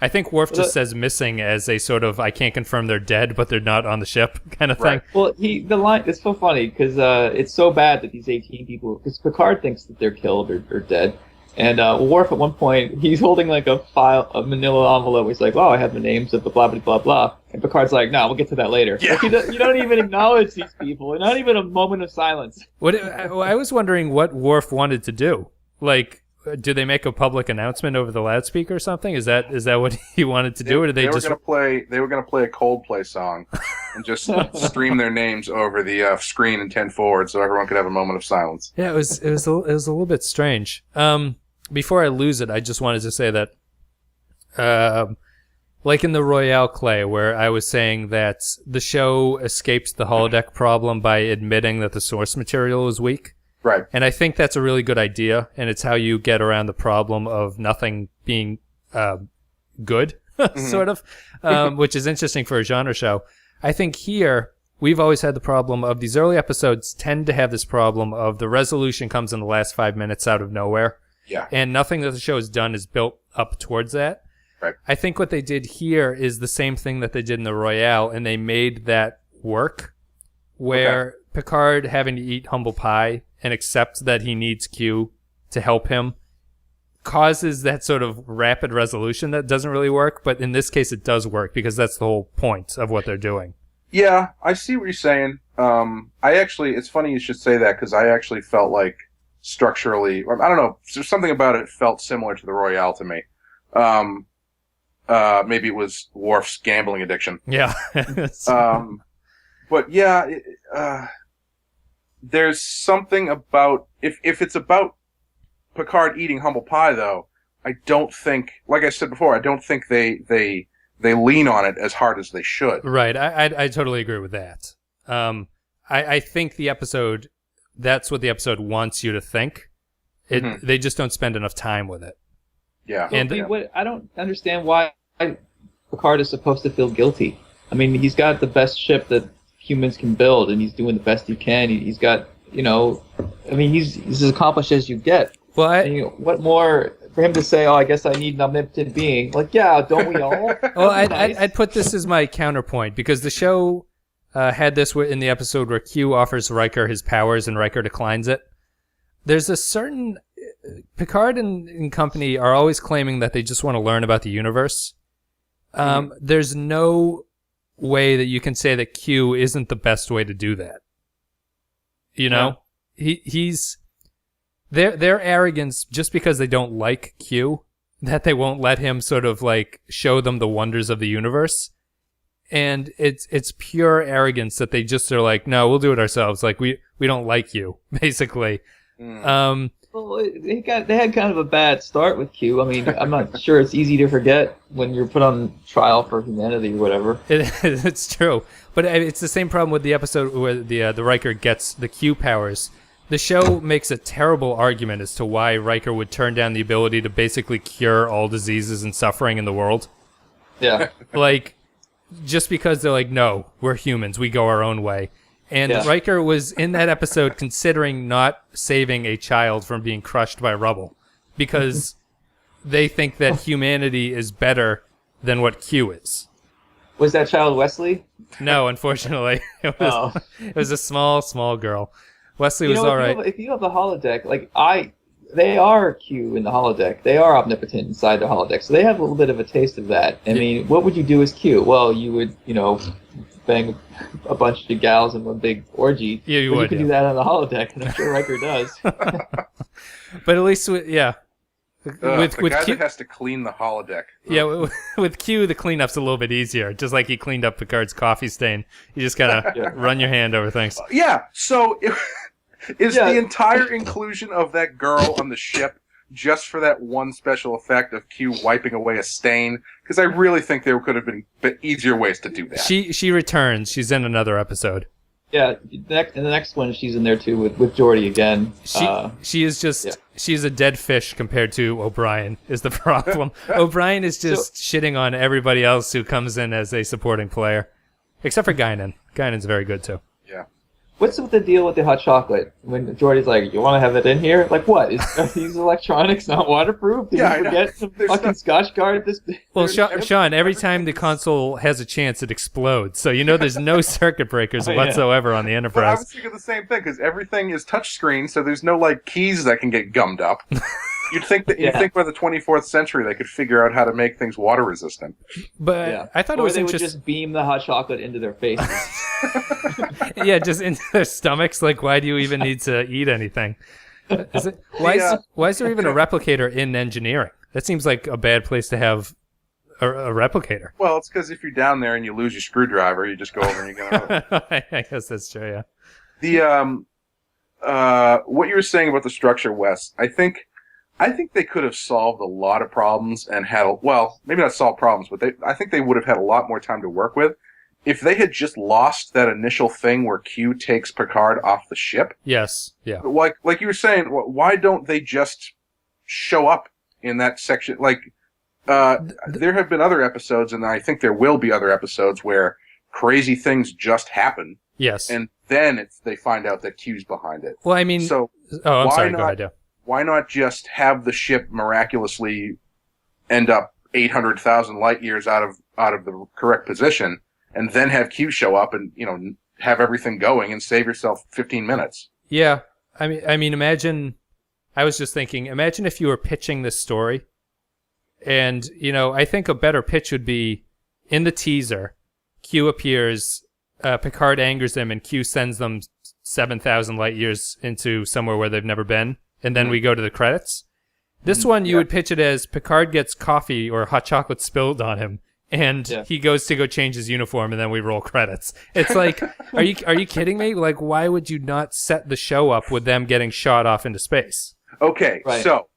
I think Worf just says missing as a sort of, I can't confirm they're dead, but they're not on the ship kind of thing. Well, the line, it's so funny, because it's so bad that these 18 people, because Picard thinks that they're killed or dead. And Worf, at one point, he's holding like a manila envelope. He's like, "Oh, I have the names of the blah blah blah blah." And Picard's like, "No, we'll get to that later." Yeah. Like, you don't even acknowledge these people. Not even a moment of silence. I was wondering what Worf wanted to do. Like, do they make a public announcement over the loudspeaker or something? Is that what he wanted to do, or did they just? They were going to play a Coldplay song and just stream their names over the screen and 10 forward, so everyone could have a moment of silence. Yeah, it was a little bit strange. Before I lose it, I just wanted to say that, like in the Royale Clay, where I was saying that the show escapes the holodeck problem by admitting that the source material is weak. Right. And I think that's a really good idea, and it's how you get around the problem of nothing being good, sort of, which is interesting for a genre show. I think here, we've always had the problem of these early episodes tend to have this problem of the resolution comes in the last 5 minutes out of nowhere. Yeah. And nothing that the show has done is built up towards that. Right. I think what they did here is the same thing that they did in the Royale, and they made that work, where Picard having to eat humble pie and accept that he needs Q to help him causes that sort of rapid resolution that doesn't really work, but in this case it does work because that's the whole point of what they're doing. Yeah, I see what you're saying. It's funny you should say that, because I actually felt like structurally, I don't know, there's something about it felt similar to the Royale to me. maybe it was Worf's gambling addiction. Yeah. But yeah, there's something about if it's about Picard eating humble pie, though. I don't think, like I said before, I don't think they lean on it as hard as they should. Right. I totally agree with that. I think the episode, that's what the episode wants you to think. They just don't spend enough time with it. Yeah. And I don't understand why Picard is supposed to feel guilty. I mean, he's got the best ship that humans can build, and he's doing the best he can. He's got, I mean, he's as accomplished as you get. Well, what more for him to say? Oh, I guess I need an omnipotent being. Like, yeah, don't we all? Well, I'd put this as my counterpoint, because the show had this in the episode where Q offers Riker his powers and Riker declines it. There's a certain Picard and company are always claiming that they just want to learn about the universe. There's no way that you can say that Q isn't the best way to do that. He's their arrogance, just because they don't like Q, that they won't let him sort of like show them the wonders of the universe. And it's pure arrogance that they just are like, no, we'll do it ourselves. Like we don't like you, basically. Well, they had kind of a bad start with Q. I mean, I'm not sure it's easy to forget when you're put on trial for humanity or whatever. It's true, but it's the same problem with the episode where the Riker gets the Q powers. The show makes a terrible argument as to why Riker would turn down the ability to basically cure all diseases and suffering in the world. Yeah. Like, just because they're like, no, we're humans, we go our own way. And Riker was in that episode considering not saving a child from being crushed by rubble because they think that humanity is better than what Q is. Was that child Wesley? No, unfortunately. It was a small girl. Wesley was all right. If you have the holodeck, they are Q in the holodeck. They are omnipotent inside the holodeck, so they have a little bit of a taste of that. I mean, what would you do as Q? Well, you would, bang a bunch of gals in one big orgy. Yeah, you would. You could do that on the holodeck, and I'm sure Riker does. But at least, with the guy Q, that has to clean the holodeck. Yeah, with Q, the cleanup's a little bit easier. Just like he cleaned up Picard's coffee stain, you just gotta run your hand over things. Yeah. So, the entire inclusion of that girl on the ship just for that one special effect of Q wiping away a stain? Because I really think there could have been easier ways to do that. She returns. She's in another episode. Yeah, in the next one, she's in there too with Geordi again. She is just she's a dead fish compared to O'Brien is the problem. O'Brien is just shitting on everybody else who comes in as a supporting player, except for Guinan. Guinan's very good too. Yeah. What's with the deal with the hot chocolate? When Geordi's like, "You want to have it in here?" Like, what? Are these electronics not waterproof? Did you forget the fucking Scotch guard at this? Well, Sean, every time the console has a chance, it explodes. So there's no circuit breakers whatsoever on the Enterprise. But I was thinking the same thing because everything is touchscreen, so there's no keys that can get gummed up. You'd think by the 24th century they could figure out how to make things water resistant. But I thought it was interesting. They would just beam the hot chocolate into their faces. Yeah, just into their stomachs. Like, why do you even need to eat anything? Why is there even a replicator in engineering? That seems like a bad place to have a replicator. Well, it's because if you're down there and you lose your screwdriver, you just go over and you get out. I guess that's true. Yeah. The what you were saying about the structure, Wes, I think they could have solved a lot of problems and maybe not solved problems, but I think they would have had a lot more time to work with if they had just lost that initial thing where Q takes Picard off the ship. Yes, yeah. Like you were saying, why don't they just show up in that section? There have been other episodes, and I think there will be other episodes where crazy things just happen. Yes. And then they find out that Q's behind it. Well, I mean... I'm sorry, go ahead, yeah. Why not just have the ship miraculously end up 800,000 light years out of the correct position, and then have Q show up and have everything going and save yourself 15 minutes? Yeah, I mean, imagine. I was just thinking, imagine if you were pitching this story, and I think a better pitch would be in the teaser. Q appears, Picard angers him, and Q sends them 7,000 light years into somewhere where they've never been. And then we go to the credits. This one, you would pitch it as Picard gets coffee or hot chocolate spilled on him, and he goes to go change his uniform, and then we roll credits. It's like, are you kidding me? Like, why would you not set the show up with them getting shot off into space? Okay, so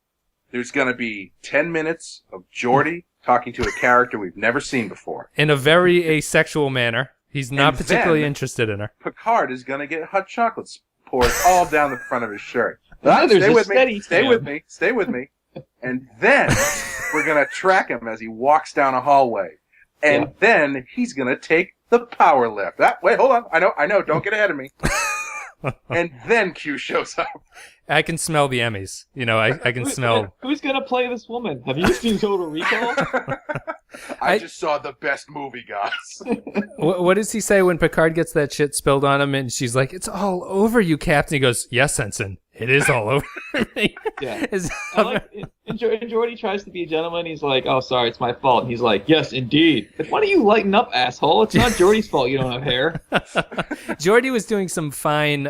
there's going to be 10 minutes of Geordi talking to a character we've never seen before. In a very asexual manner. He's not particularly interested in her. Picard is going to get hot chocolates poured all down the front of his shirt. Stay with me. And then we're going to track him as he walks down a hallway. And then he's going to take the power lift. Wait, hold on. I know. Don't get ahead of me. And then Q shows up. I can smell the Emmys. You know, I can smell... Who's going to play this woman? Have you seen Total Recall? I just saw the best movie, guys. What does he say when Picard gets that shit spilled on him and she's like, "It's all over you, Captain"? He goes, "Yes, Ensign, it is all over me." Yeah. And Geordi tries to be a gentleman. He's like, "Oh, sorry, it's my fault." And he's like, "Yes, indeed." Like, why don't you lighten up, asshole? It's not Geordi's fault you don't have hair. Geordi was doing some fine...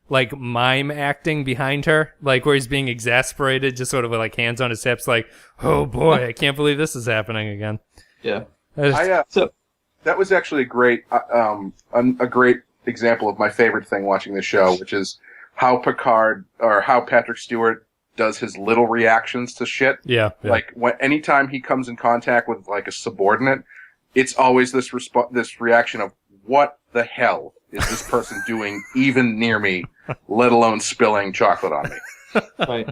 like mime acting behind her, like where he's being exasperated, just sort of with like hands on his hips, like, "Oh boy, I can't believe this is happening again." Yeah. So that was actually a great example of my favorite thing watching the show, which is how Patrick Stewart does his little reactions to shit. Yeah. Like anytime he comes in contact with like a subordinate, it's always this reaction of, "What the hell is this person doing even near me, let alone spilling chocolate on me?" Right.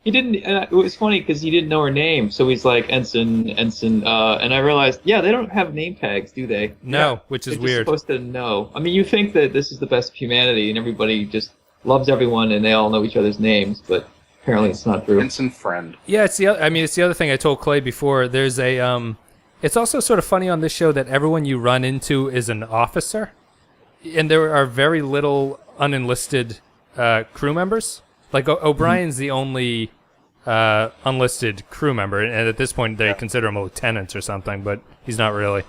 He didn't. It was funny because he didn't know her name, so he's like Ensign. And I realized, they don't have name tags, do they? No, which is They're weird. Supposed to know. I mean, you think that this is the best of humanity, and everybody just loves everyone, and they all know each other's names, but apparently it's not true. Ensign friend. Yeah, it's the other thing I told Clay before. There's a It's also sort of funny on this show that everyone you run into is an officer. And there are very little unenlisted crew members. Like O'Brien's the only unlisted crew member, and at this point they consider him a lieutenant or something, but he's not really.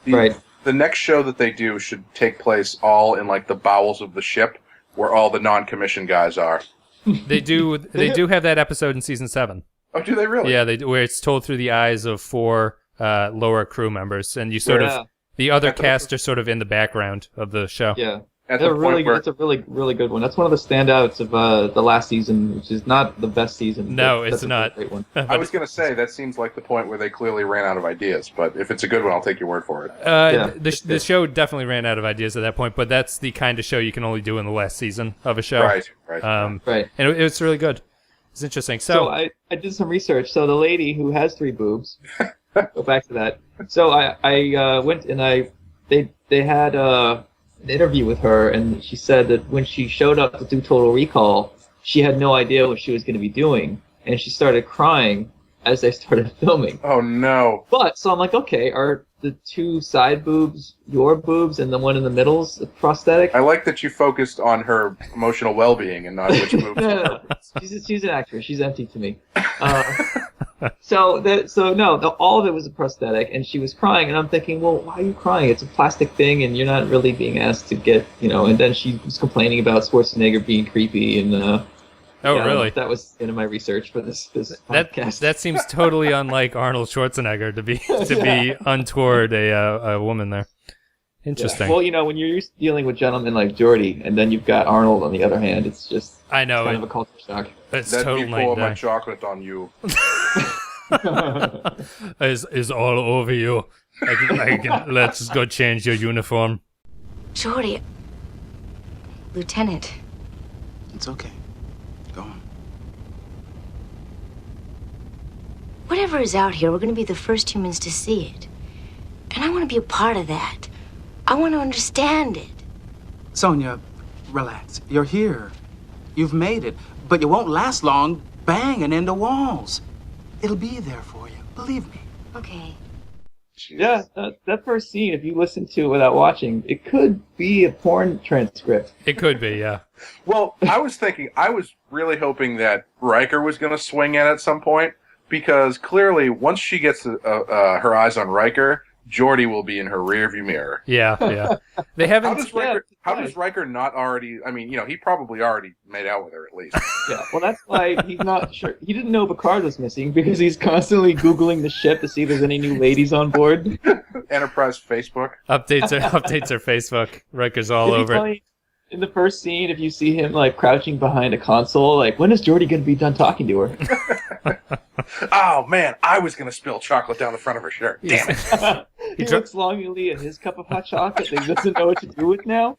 Right. The next show that they do should take place all in like the bowels of the ship, where all the non-commissioned guys are. They do have that episode in season 7. Oh, do they really? Yeah, where it's told through the eyes of 4 lower crew members, and you sort of. The other cast are sort of in the background of the show. Yeah. That's a really good one. That's one of the standouts of the last season, which is not the best season. No, it's not. Great one. I was going to say, that seems like the point where they clearly ran out of ideas, but if it's a good one, I'll take your word for it. The show definitely ran out of ideas at that point, but that's the kind of show you can only do in the last season of a show. Right. Right. And it was really good. It's interesting. So I did some research. So the lady who has 3 boobs, go back to that. So I went and they had an interview with her, and she said that when she showed up to do Total Recall, she had no idea what she was going to be doing, and she started crying as they started filming. Oh no! So I'm like, okay, are the 2 side boobs your boobs, and the one in the middle's a prosthetic? I like that you focused on her emotional well-being and not which boobs. No. She's an actress. She's empty to me. So all of it was a prosthetic, and she was crying, and I'm thinking, well, why are you crying? It's a plastic thing, and you're not really being asked to get, and then she was complaining about Schwarzenegger being creepy, and really? That was my research for this podcast. That seems totally unlike Arnold Schwarzenegger to be untoward a woman there. Interesting. Yeah. Well, when you're dealing with gentlemen like Geordi, and then you've got Arnold on the other hand, it's just kind of a culture shock. It's Let totally me pour my chocolate on you. is all over you. I can, let's go change your uniform. Geordi, Lieutenant. It's okay. Go on. Whatever is out here, we're going to be the first humans to see it. And I want to be a part of that. I want to understand it. Sonia, relax. You're here. You've made it. But you won't last long banging into walls. It'll be there for you. Believe me. Okay. Yeah, that first scene, if you listen to it without watching, it could be a porn transcript. It could be, yeah. Well, I was really hoping that Riker was going to swing in at some point, because clearly once she gets her eyes on Riker, Geordi will be in her rearview mirror. Yeah. They haven't. How does Riker not already? I mean, he probably already made out with her at least. Yeah, well, that's why he's not sure. He didn't know Picard was missing because he's constantly Googling the ship to see if there's any new ladies on board. Enterprise Facebook updates her Facebook. Riker's all over it. In the first scene, if you see him like crouching behind a console, like when is Geordi going to be done talking to her? Oh man, I was going to spill chocolate down the front of her shirt. Damn it! He looks longingly at his cup of hot chocolate that he doesn't know what to do with now.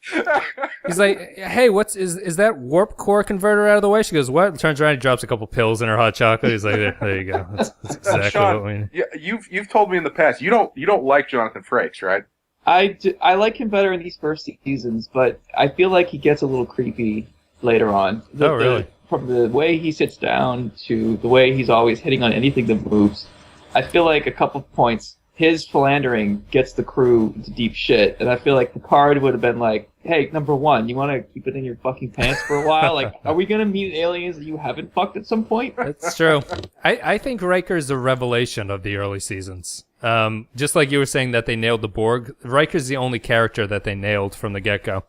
He's like, "Hey, is that warp core converter out of the way?" She goes, "What?" Turns around, he drops a couple pills in her hot chocolate. He's like, "There you go. That's exactly Sean, what we need." Yeah, you've told me in the past you don't like Jonathan Frakes, right? I like him better in these first seasons, but I feel like he gets a little creepy later on. Really? From the way he sits down to the way he's always hitting on anything that moves, I feel like a couple of points, his philandering gets the crew into deep shit, and I feel like Picard would have been like, hey, number one, you want to keep it in your fucking pants for a while? Like, are we going to meet aliens that you haven't fucked at some point? That's true. I think Riker's a revelation of the early seasons. Just like you were saying that they nailed the Borg, Riker's the only character that they nailed from the get-go,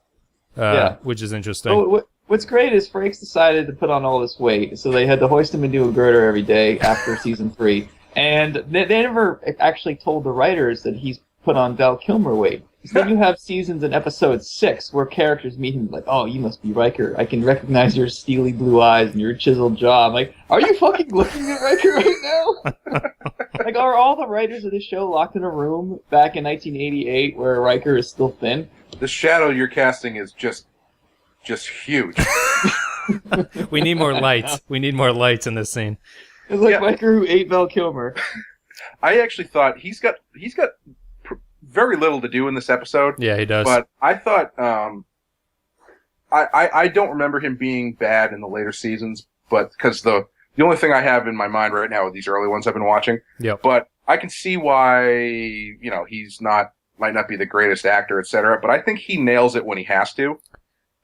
which is interesting. Well, what's great is Frakes decided to put on all this weight, so they had to hoist him into a girder every day after season 3. And they never actually told the writers that he's put on Val Kilmer weight. So then you have seasons in episode 6 where characters meet him like, oh, you must be Riker. I can recognize your steely blue eyes and your chiseled jaw. I'm like, are you fucking looking at Riker right now? Like, are all the writers of this show locked in a room back in 1988 where Riker is still thin? The shadow you're casting is just huge. We need more lights. We need more lights in this scene. It's like Riker who ate Val Kilmer. I actually thought he's got very little to do in this episode. Yeah, he does. But I thought I don't remember him being bad in the later seasons, but because the only thing I have in my mind right now are these early ones I've been watching. Yep. But I can see why he's might not be the greatest actor, etc. But I think he nails it when he has to.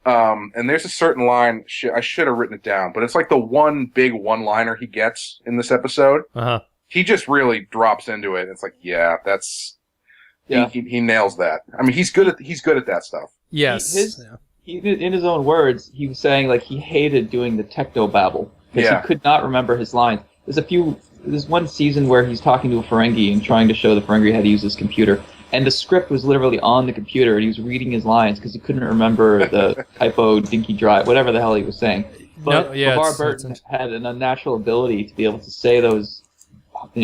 And there's a certain line, I should have written it down, but it's like the one big one-liner he gets in this episode. Uh-huh. He just really drops into it. It's like, he nails that. I mean, he's good at that stuff. Yes. In his own words, he was saying like he hated doing the techno babble because he could not remember his lines. There's one season where he's talking to a Ferengi and trying to show the Ferengi how to use his computer. And the script was literally on the computer, and he was reading his lines because he couldn't remember the typo, dinky drive, whatever the hell he was saying. But LeVar Burton had an unnatural ability to be able to say those,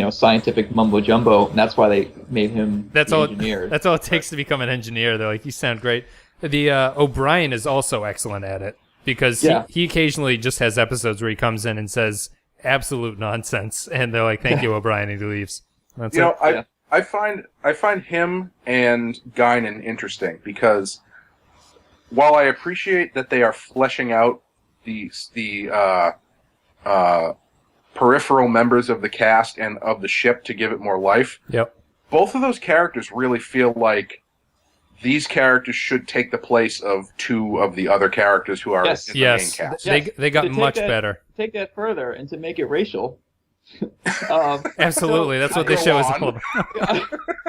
scientific mumbo jumbo, and that's why they made him engineer. That's all it takes to become an engineer. They're like, you sound great. The O'Brien is also excellent at it because he occasionally just has episodes where he comes in and says absolute nonsense, and they're like, "Thank you, O'Brien," and he leaves. That's it. I find him and Guinan interesting because while I appreciate that they are fleshing out the peripheral members of the cast and of the ship to give it more life, both of those characters really feel like these characters should take the place of two of the other characters who are in the main cast. They got much better. Take that further and to make it racial. Absolutely, that's what this show is all about.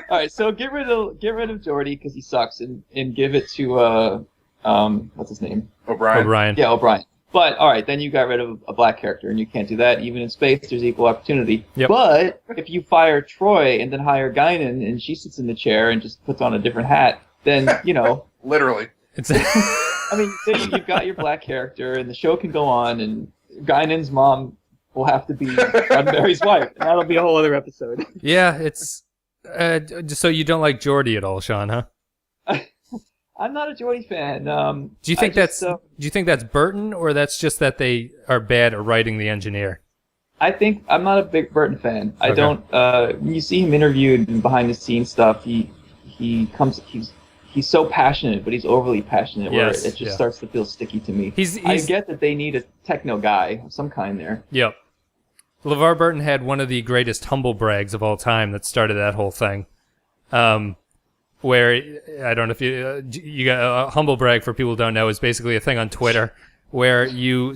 All right, so get rid of Geordi because he sucks, and give it to what's his name? O'Brien. Yeah, O'Brien. But all right, then you got rid of a black character, and you can't do that. Even in space, there's equal opportunity. Yep. But if you fire Troy and then hire Guinan, and she sits in the chair and just puts on a different hat, then literally. I mean, then you've got your black character, and the show can go on, and Guinan's mom will have to be Roddenberry's wife, and that'll be a whole other episode. Yeah, it's so you don't like Geordi at all, Sean, huh? I'm not a Geordi fan. Do you think that's Burton, or that's just that they are bad at writing the engineer? I think I'm not a big Burton fan. I don't. When you see him interviewed and behind the scenes stuff, he's so passionate, but he's overly passionate, where it just starts to feel sticky to me. I get that they need a techno guy of some kind there. Yep. LeVar Burton had one of the greatest humble brags of all time that started that whole thing. Where, I don't know if you got a humble brag, for people who don't know, is basically a thing on Twitter where you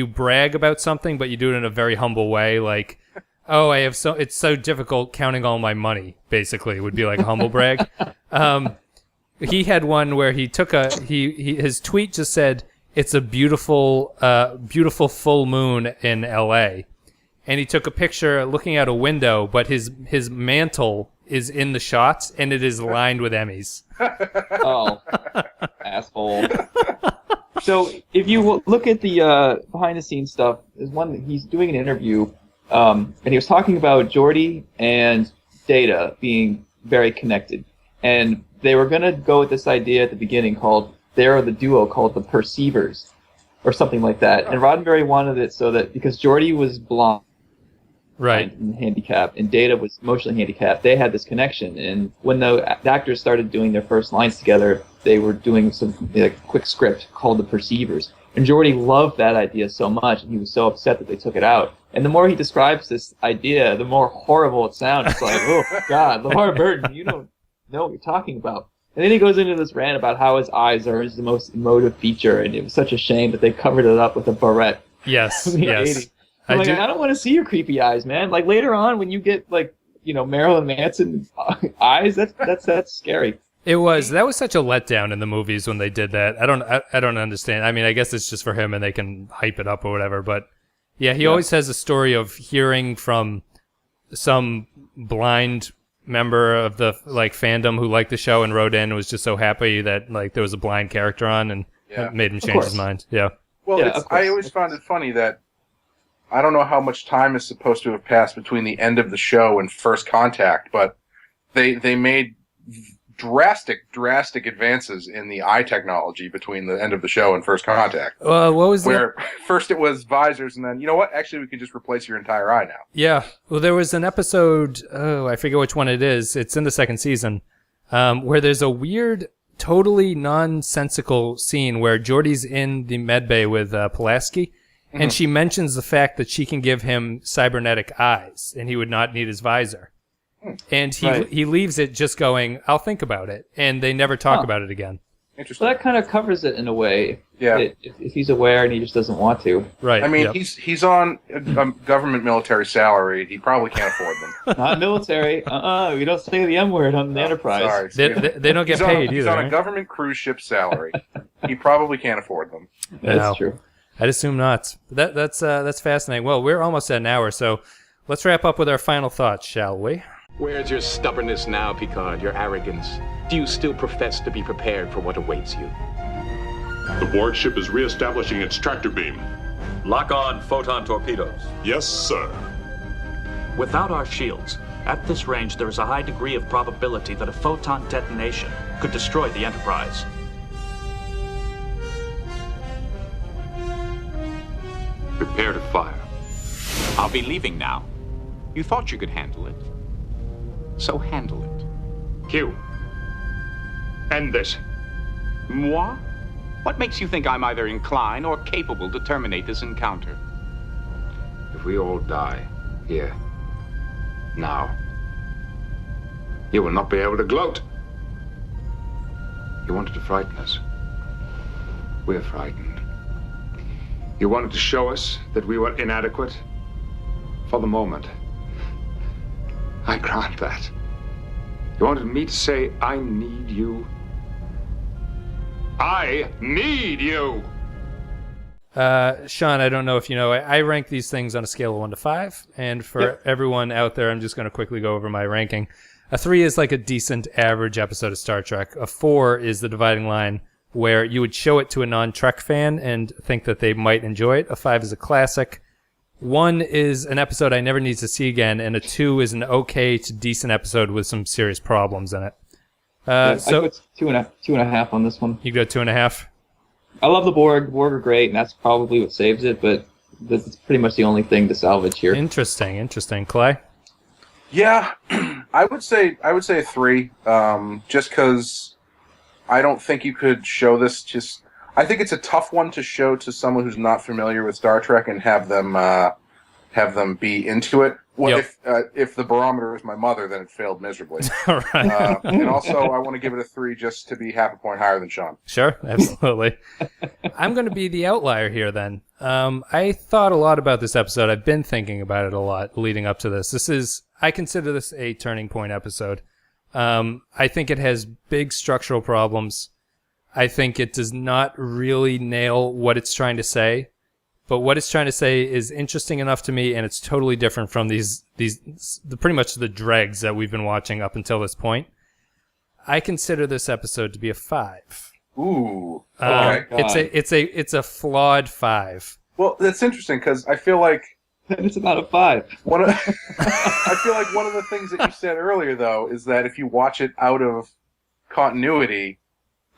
brag about something, but you do it in a very humble way. Like, Oh, it's so difficult counting all my money, basically, would be like a humble brag. He had one where he took his tweet just said, "It's a beautiful full moon in LA." And he took a picture looking out a window, but his mantle is in the shots and it is lined with Emmys. Oh, asshole. So if you look at the behind the scenes stuff, there's one he's doing an interview, and he was talking about Geordi and Data being very connected, and they were gonna go with this idea at the beginning called they're the duo called the Perceivers, or something like that. And Roddenberry wanted it so that because Geordi was blind, right, and handicapped, and Data was emotionally handicapped, they had this connection. And when the actors started doing their first lines together, they were doing some quick script called the Perceivers. And Geordi loved that idea so much, and he was so upset that they took it out. And the more he describes this idea, the more horrible it sounds. It's like, oh God, LeVar Burton, you don't know what you're talking about. And then he goes into this rant about how his eyes are his most emotive feature, and it was such a shame that they covered it up with a barrette. Yes, in the yes. 80s. I don't want to see your creepy eyes, man. Like later on, when you get Marilyn Manson eyes, that's scary. That was such a letdown in the movies when they did that. I don't understand. I mean, I guess it's just for him and they can hype it up or whatever. But yeah, he always has a story of hearing from some blind member of the fandom who liked the show and wrote in and was just so happy that there was a blind character on and it made him change his mind. Yeah. Well, I always found it funny that I don't know how much time is supposed to have passed between the end of the show and First Contact, but they made drastic advances in the eye technology between the end of the show and First Contact. What was where first it was visors, and then, you know what? Actually, we could just replace your entire eye now. Yeah. Well, there was an episode, I forget which one it is. It's in the second season, where there's a weird, totally nonsensical scene where Geordi's in the medbay with Pulaski, and she mentions the fact that she can give him cybernetic eyes, and he would not need his visor. And he leaves it just going, I'll think about it. And they never talk about it again. Interesting. So that kind of covers it in a way. Yeah. If he's aware and he just doesn't want to. Right. I mean, he's on a government military salary. He probably can't afford them. Not military. We don't say the M word on the Enterprise. Sorry. They don't get paid either. He's on right? a government cruise ship salary. He probably can't afford them. That's true. I'd assume not. But that's fascinating. Well, we're almost at an hour, so let's wrap up with our final thoughts, shall we? Where's your stubbornness now, Picard, your arrogance? Do you still profess to be prepared for what awaits you? The Borg ship is re-establishing its tractor beam. Lock on photon torpedoes. Yes, sir. Without our shields, at this range there is a high degree of probability that a photon detonation could destroy the Enterprise. Prepare to fire. I'll be leaving now. You thought you could handle it. So handle it. Q. End this. Moi? What makes you think I'm either inclined or capable to terminate this encounter? If we all die here, now, you will not be able to gloat. You wanted to frighten us. We're frightened. You wanted to show us that we were inadequate. For the moment, I grant that. You wanted me to say, I need you. I need you! Sean, I don't know if you know, I rank these things on a scale of 1 to 5, and for everyone out there, I'm just going to quickly go over my ranking. A 3 is like a decent average episode of Star Trek. A 4 is the dividing line where you would show it to a non-Trek fan and think that they might enjoy it. A 5 is a classic. 1 is an episode I never need to see again, and a 2 is an okay to decent episode with some serious problems in it. So I go 2.5 on this one. You go 2.5? I love the Borg. The Borg are great, and that's probably what saves it, but that's pretty much the only thing to salvage here. Interesting. Clay? Yeah, I would say a 3, just because I don't think you could show this I think it's a tough one to show to someone who's not familiar with Star Trek and have them have them be into it. Well, Yep. if the barometer is my mother, then it failed miserably. All right. And also, I want to give it a 3 just to be half a point higher than Sean. Sure, absolutely. I'm going to be the outlier here then. I thought a lot about this episode. I've been thinking about it a lot leading up to this. I consider this a turning point episode. I think it has big structural problems. I think it does not really nail what it's trying to say. But what it's trying to say is interesting enough to me, and it's totally different from pretty much the dregs that we've been watching up until this point. I consider this episode to be a 5. Ooh, okay. It's a flawed 5. Well, that's interesting because I feel like it's about a 5. I feel like one of the things that you said earlier, though, is that if you watch it out of continuity,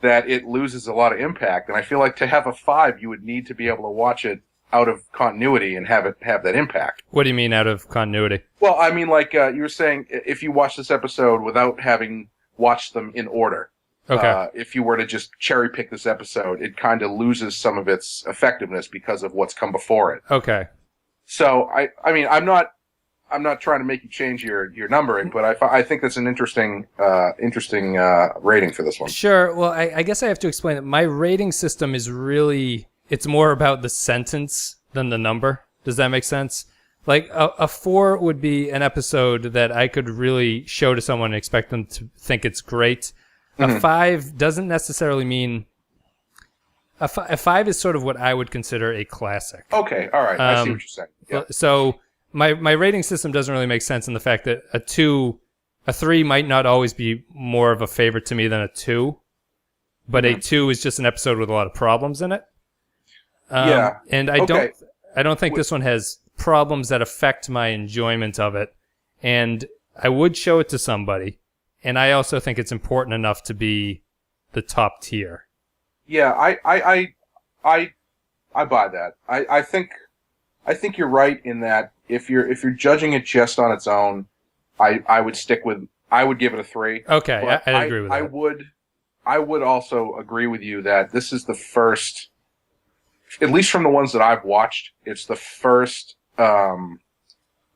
that it loses a lot of impact. And I feel like to have a 5, you would need to be able to watch it out of continuity and have that impact. What do you mean out of continuity? Well, I mean, like you were saying, if you watch this episode without having watched them in order, okay. If you were to just cherry pick this episode, it kind of loses some of its effectiveness because of what's come before it. Okay. So I mean, I'm not trying to make you change your numbering, but I think that's an interesting rating for this one. Sure. Well, I guess I have to explain that my rating system is it's more about the sentence than the number. Does that make sense? Like a 4 would be an episode that I could really show to someone and expect them to think it's great. Mm-hmm. A 5 doesn't necessarily mean... A 5 is sort of what I would consider a classic. Okay, all right. I see what you're saying. Yeah. So my rating system doesn't really make sense in the fact that a 3 might not always be more of a favorite to me than a 2, but a 2 is just an episode with a lot of problems in it. Yeah. And I don't think this one has problems that affect my enjoyment of it. And I would show it to somebody. And I also think it's important enough to be the top tier. Yeah, I buy that. I think you're right in that if you're judging it just on its own, I would give it a 3. Okay, I agree with that. I would also agree with you that this is the first, at least from the ones that I've watched, it's the first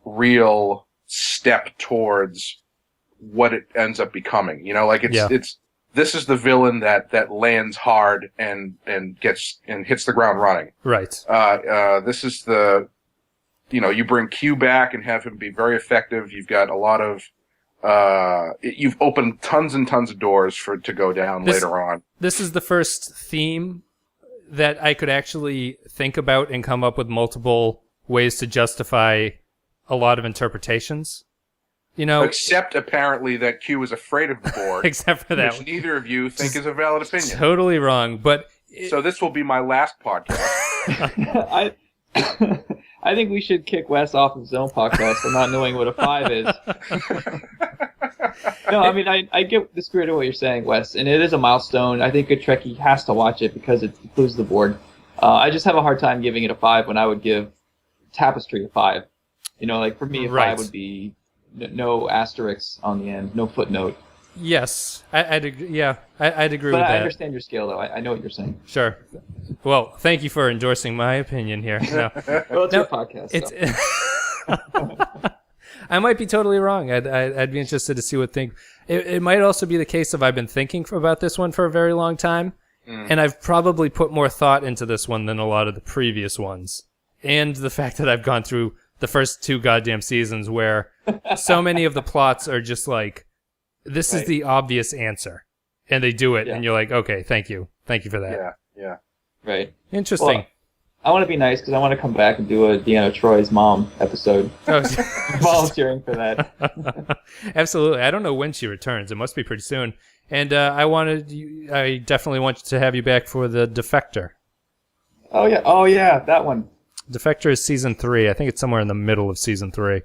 real step towards what it ends up becoming. You know, like this is the villain that lands hard and hits the ground running. Right. This is you bring Q back and have him be very effective. You've got a lot of you've opened tons and tons of doors to go down later on. This is the first theme that I could actually think about and come up with multiple ways to justify a lot of interpretations. You know, except apparently that Q is afraid of the Borg. Except for that, which neither of you think is a valid opinion. Totally wrong. But so this will be my last podcast. I think we should kick Wes off of his own podcast for not knowing what a 5 is. No, I mean I get the spirit of what you're saying, Wes, and it is a milestone. I think a Trekkie has to watch it because it includes the Borg. I just have a hard time giving it a 5 when I would give Tapestry a 5. You know, like for me, a 5 would be no asterisks on the end, no footnote. Yes, I'd agree. Yeah, I'd agree with that. But I understand your scale, though. I know what you're saying. Sure. Well, thank you for endorsing my opinion here. No. Well, it's your podcast. I might be totally wrong. I'd be interested to see what think. It might also be the case of I've been thinking about this one for a very long time, and I've probably put more thought into this one than a lot of the previous ones. And the fact that I've gone through the first 2 goddamn seasons where so many of the plots are just like, this is the obvious answer. And they do it, and you're like, okay, thank you. Thank you for that. Yeah. Right. Interesting. Well, I want to be nice because I want to come back and do a Deanna Troy's mom episode. Volunteering for that. Absolutely. I don't know when she returns. It must be pretty soon. And I definitely want to have you back for the Defector. Oh yeah, that one. Defector is season 3. I think it's somewhere in the middle of season 3.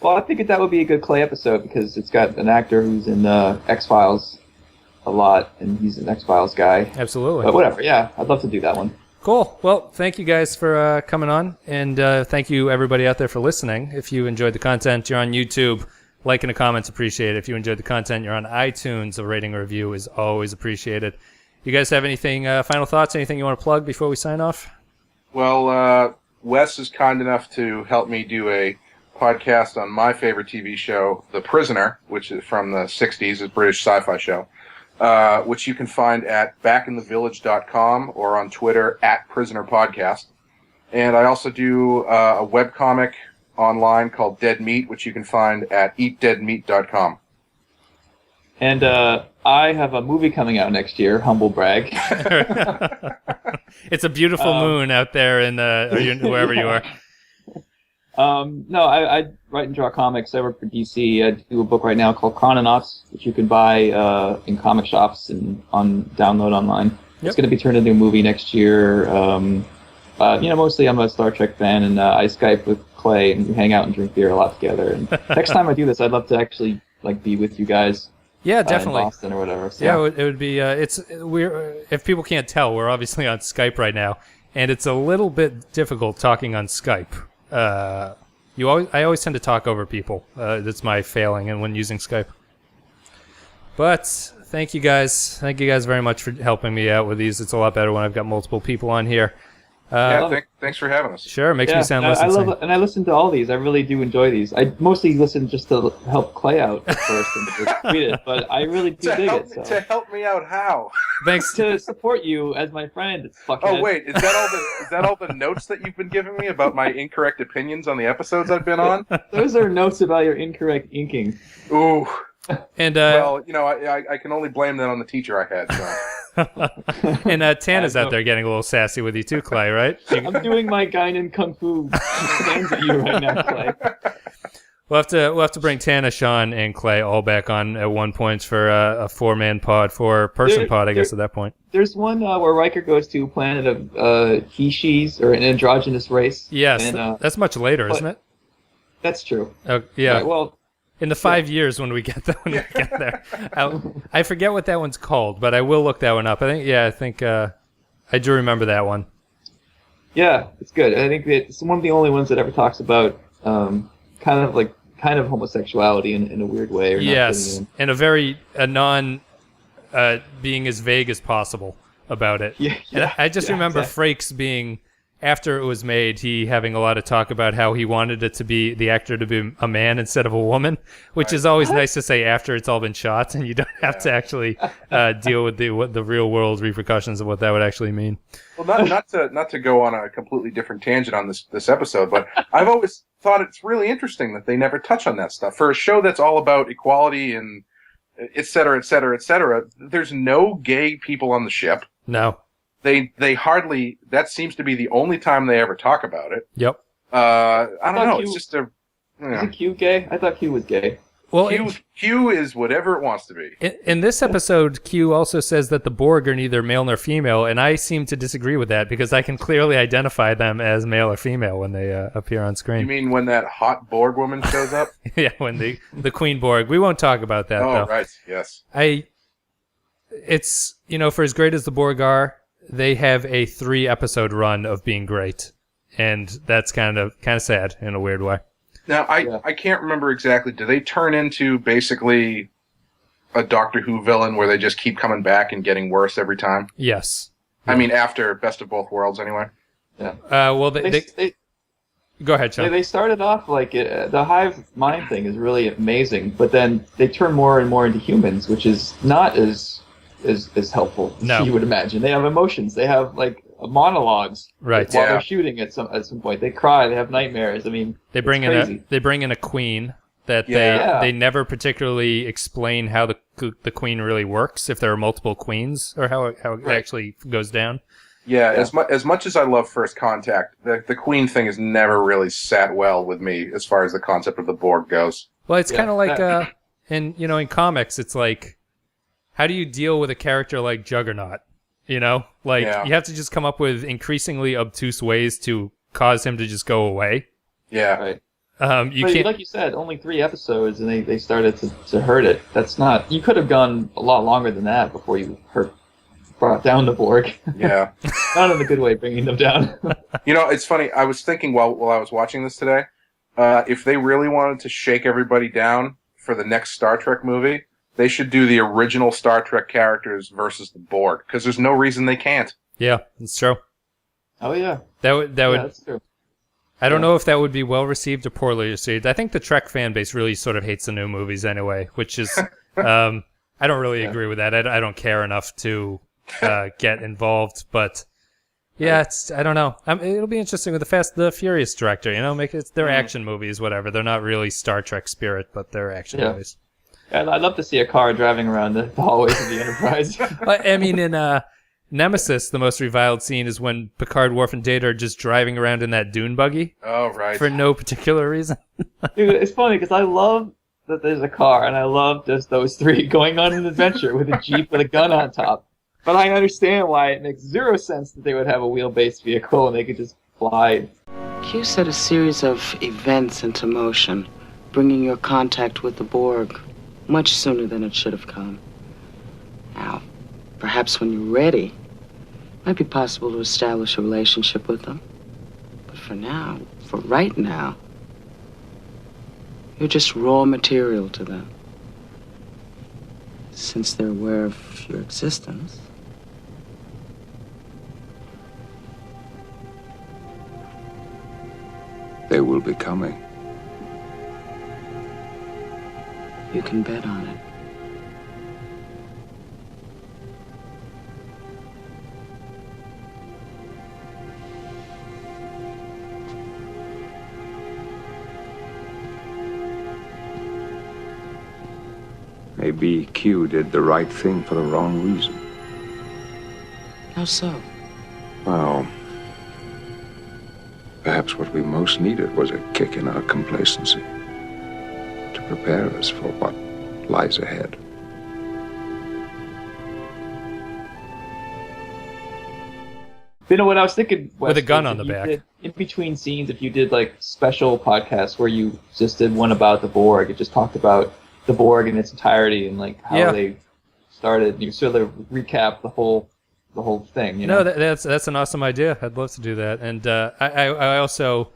Well, I figured that would be a good Clay episode because it's got an actor who's in X-Files a lot, and he's an X-Files guy. Absolutely. But whatever, yeah, I'd love to do that one. Cool. Well, thank you guys for coming on, and thank you everybody out there for listening. If you enjoyed the content, you're on YouTube. Like and a comment's appreciated. If you enjoyed the content, you're on iTunes. A rating or review is always appreciated. You guys have anything, final thoughts, anything you want to plug before we sign off? Well, Wes is kind enough to help me do a podcast on my favorite TV show, The Prisoner, which is from the 60s, a British sci-fi show, which you can find at backinthevillage.com or on Twitter @prisonerpodcast. And I also do a webcomic online called Dead Meat, which you can find at eatdeadmeat.com. And I have a movie coming out next year, humble brag. It's a beautiful moon out there in wherever you are. No, I write and draw comics. I work for DC. I do a book right now called Chrononauts, which you can buy in comic shops and on download online. Yep. It's going to be turned into a movie next year. Mostly I'm a Star Trek fan, and I Skype with Clay, and we hang out and drink beer a lot together. And next time I do this, I'd love to actually be with you guys. Yeah, definitely. In Boston or whatever. So. Yeah, it would be. We're if people can't tell, we're obviously on Skype right now, and it's a little bit difficult talking on Skype. I always tend to talk over people. That's my failing, and when using Skype. But thank you guys. Thank you guys very much for helping me out with these. It's a lot better when I've got multiple people on here. Thanks for having us. Sure, makes me sound less insane. I listen to all these. I really do enjoy these. I mostly listen just to help Clay out first and to tweet it, but I really do dig it. So. To help me out, how? Thanks. To support you as my friend. Oh wait, is that all the notes that you've been giving me about my incorrect opinions on the episodes I've been on? Those are notes about your incorrect inking. Ooh. And well, I can only blame that on the teacher I had. So. And Tana's out there getting a little sassy with you too, Clay, right? I'm doing my Guinan Kung Fu hands at you right now, Clay. We'll have to bring Tana, Sean, and Clay all back on at one point for a 4-man pod, 4-person pod, I guess, at that point. There's one where Riker goes to a planet of Hishis, or an androgynous race. Yes, and, that's much later, isn't it? That's true. Yeah. Right, well. In the 5 years when we get there, I forget what that one's called, but I will look that one up. I think I do remember that one. Yeah, it's good. I think it's one of the only ones that ever talks about kind of homosexuality in a weird way. Or yes, and a non being as vague as possible about it. Yeah, and I just remember exactly. Frakes being. After it was made, he having a lot of talk about how he wanted it to be the actor to be a man instead of a woman, which is always nice to say after it's all been shot and you don't have to actually deal with the real world repercussions of what that would actually mean. Well, not to go on a completely different tangent on this episode, but I've always thought it's really interesting that they never touch on that stuff for a show that's all about equality and et cetera, et cetera, et cetera. There's no gay people on the ship. No. They hardly. That seems to be the only time they ever talk about it. Yep. I don't know. It's just a. Is Q gay? I thought Q was gay. Well, Q is whatever it wants to be. In this episode, Q also says that the Borg are neither male nor female, and I seem to disagree with that because I can clearly identify them as male or female when they appear on screen. You mean when that hot Borg woman shows up? Yeah, when the Queen Borg. We won't talk about that. Oh, though. Right. Yes. It's for as great as the Borg are. They have a 3-episode run of being great, and that's kind of sad in a weird way. Now, I can't remember exactly. Do they turn into basically a Doctor Who villain where they just keep coming back and getting worse every time? Yes. I mean, after Best of Both Worlds, anyway. Yeah. Well, they go ahead, Sean. They started off the hive mind thing is really amazing, but then they turn more and more into humans, which is not as helpful as you would imagine. They have emotions. They have monologues. Right. While they're shooting at some point, they cry. They have nightmares. I mean, they bring in a queen that they never particularly explain how the queen really works. If there are multiple queens, or how it actually goes down. Yeah. As much as I love First Contact, the queen thing has never really sat well with me as far as the concept of the Borg goes. Well, it's kind of like in comics, it's like. How do you deal with a character like Juggernaut? You have to just come up with increasingly obtuse ways to cause him to just go away. Yeah. Right. You can't, like you said, only 3 episodes, and they started to hurt it. That's not. You could have gone a lot longer than that before you brought down the Borg. Yeah. Not in a good way, bringing them down. It's funny. I was thinking while I was watching this today, if they really wanted to shake everybody down for the next Star Trek movie. They should do the original Star Trek characters versus the Borg, because there's no reason they can't. Yeah, that's true. Oh yeah, that would that's true. I don't know if that would be well received or poorly received. I think the Trek fan base really sort of hates the new movies anyway, which is I don't really agree with that. I don't care enough to get involved, but yeah, I don't know. It'll be interesting with the Furious director. Make it their action movies, whatever. They're not really Star Trek spirit, but they're action movies. I'd love to see a car driving around the hallways of the Enterprise. I mean, in Nemesis, the most reviled scene is when Picard, Worf, and Data are just driving around in that dune buggy. Oh, right. For no particular reason. Dude, it's funny because I love that there's a car, and I love just those three going on an adventure with a Jeep with a gun on top. But I understand why it makes zero sense that they would have a wheel-based vehicle and they could just fly. Q set a series of events into motion, bringing your contact with the Borg much sooner than it should have come. Now, perhaps when you're ready, it might be possible to establish a relationship with them. But for right now, you're just raw material to them. Since they're aware of your existence. They will be coming. You can bet on it. Maybe Q did the right thing for the wrong reason. How so? Well, perhaps what we most needed was a kick in our complacency to prepare us for what lies ahead. You know what I was thinking? Wes, with a gun on the back. In between scenes, if you did like special podcasts where you just did one about the Borg, it just talked about the Borg in its entirety and like how they started. You sort of recap the whole thing. No, that's an awesome idea. I'd love to do that. And I also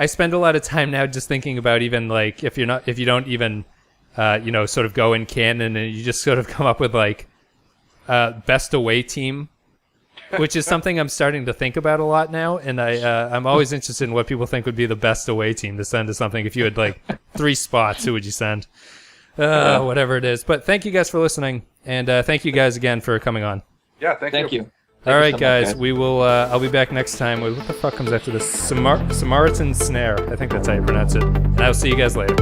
spend a lot of time now just thinking about even like if you don't even sort of go in canon and you just sort of come up with like best away team, which is something I'm starting to think about a lot now. And I'm always interested in what people think would be the best away team to send to something. If you had like 3 spots, who would you send? Whatever it is. But thank you guys for listening, and thank you guys again for coming on. Yeah, thank you. All right, guys. We will. I'll be back next time with what the fuck comes after this? Samaritan Snare. I think that's how you pronounce it. And I'll see you guys later.